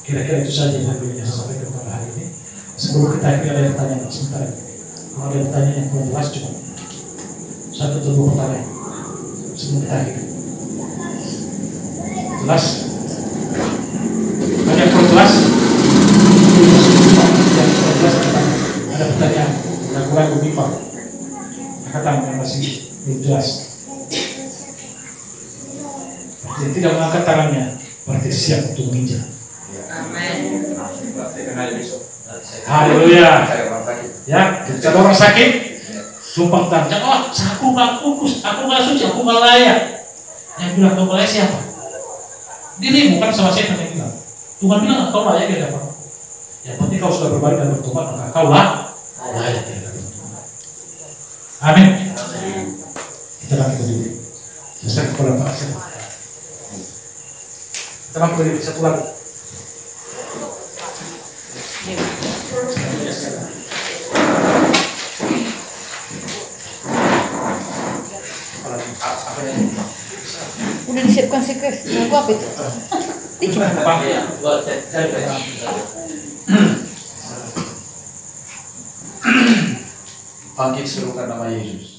Kira-kira itu saja yang saya sampaikan pada hari ini. Sebelum kita ada pertanyaan sebentar. Kalau ada pertanyaan yang kurang jelas cukup 1 atau 2 pertanyaan sebelum kita akhiri. Jelas? Ada yang kurang jelas? Ada pertanyaan ragu-ragu bipang kata yang masih belum jelas. Jadi tidak mengangkat tangannya berarti siap untuk menginjak. Amin. Haleluya. Ya, ketika orang sakit tumpang tanya, oh aku nggak kudus, aku nggak suci, aku nggak layak. Yang bilang kamu layak siapa? Dirimu kan sama siapa yang bilang? Tuhan bilang kau layak ya apa? Yang penting kau sudah berbalik dan bertobat maka kau layak ya. Amin. Kita bangkit berdiri. Saya kepada Pak Asep. Kita bangkit berdiri satu lagi. Udah disiapkan sekres. Nunggu apa itu? Itu Pak. Bangkit serukan nama Yesus.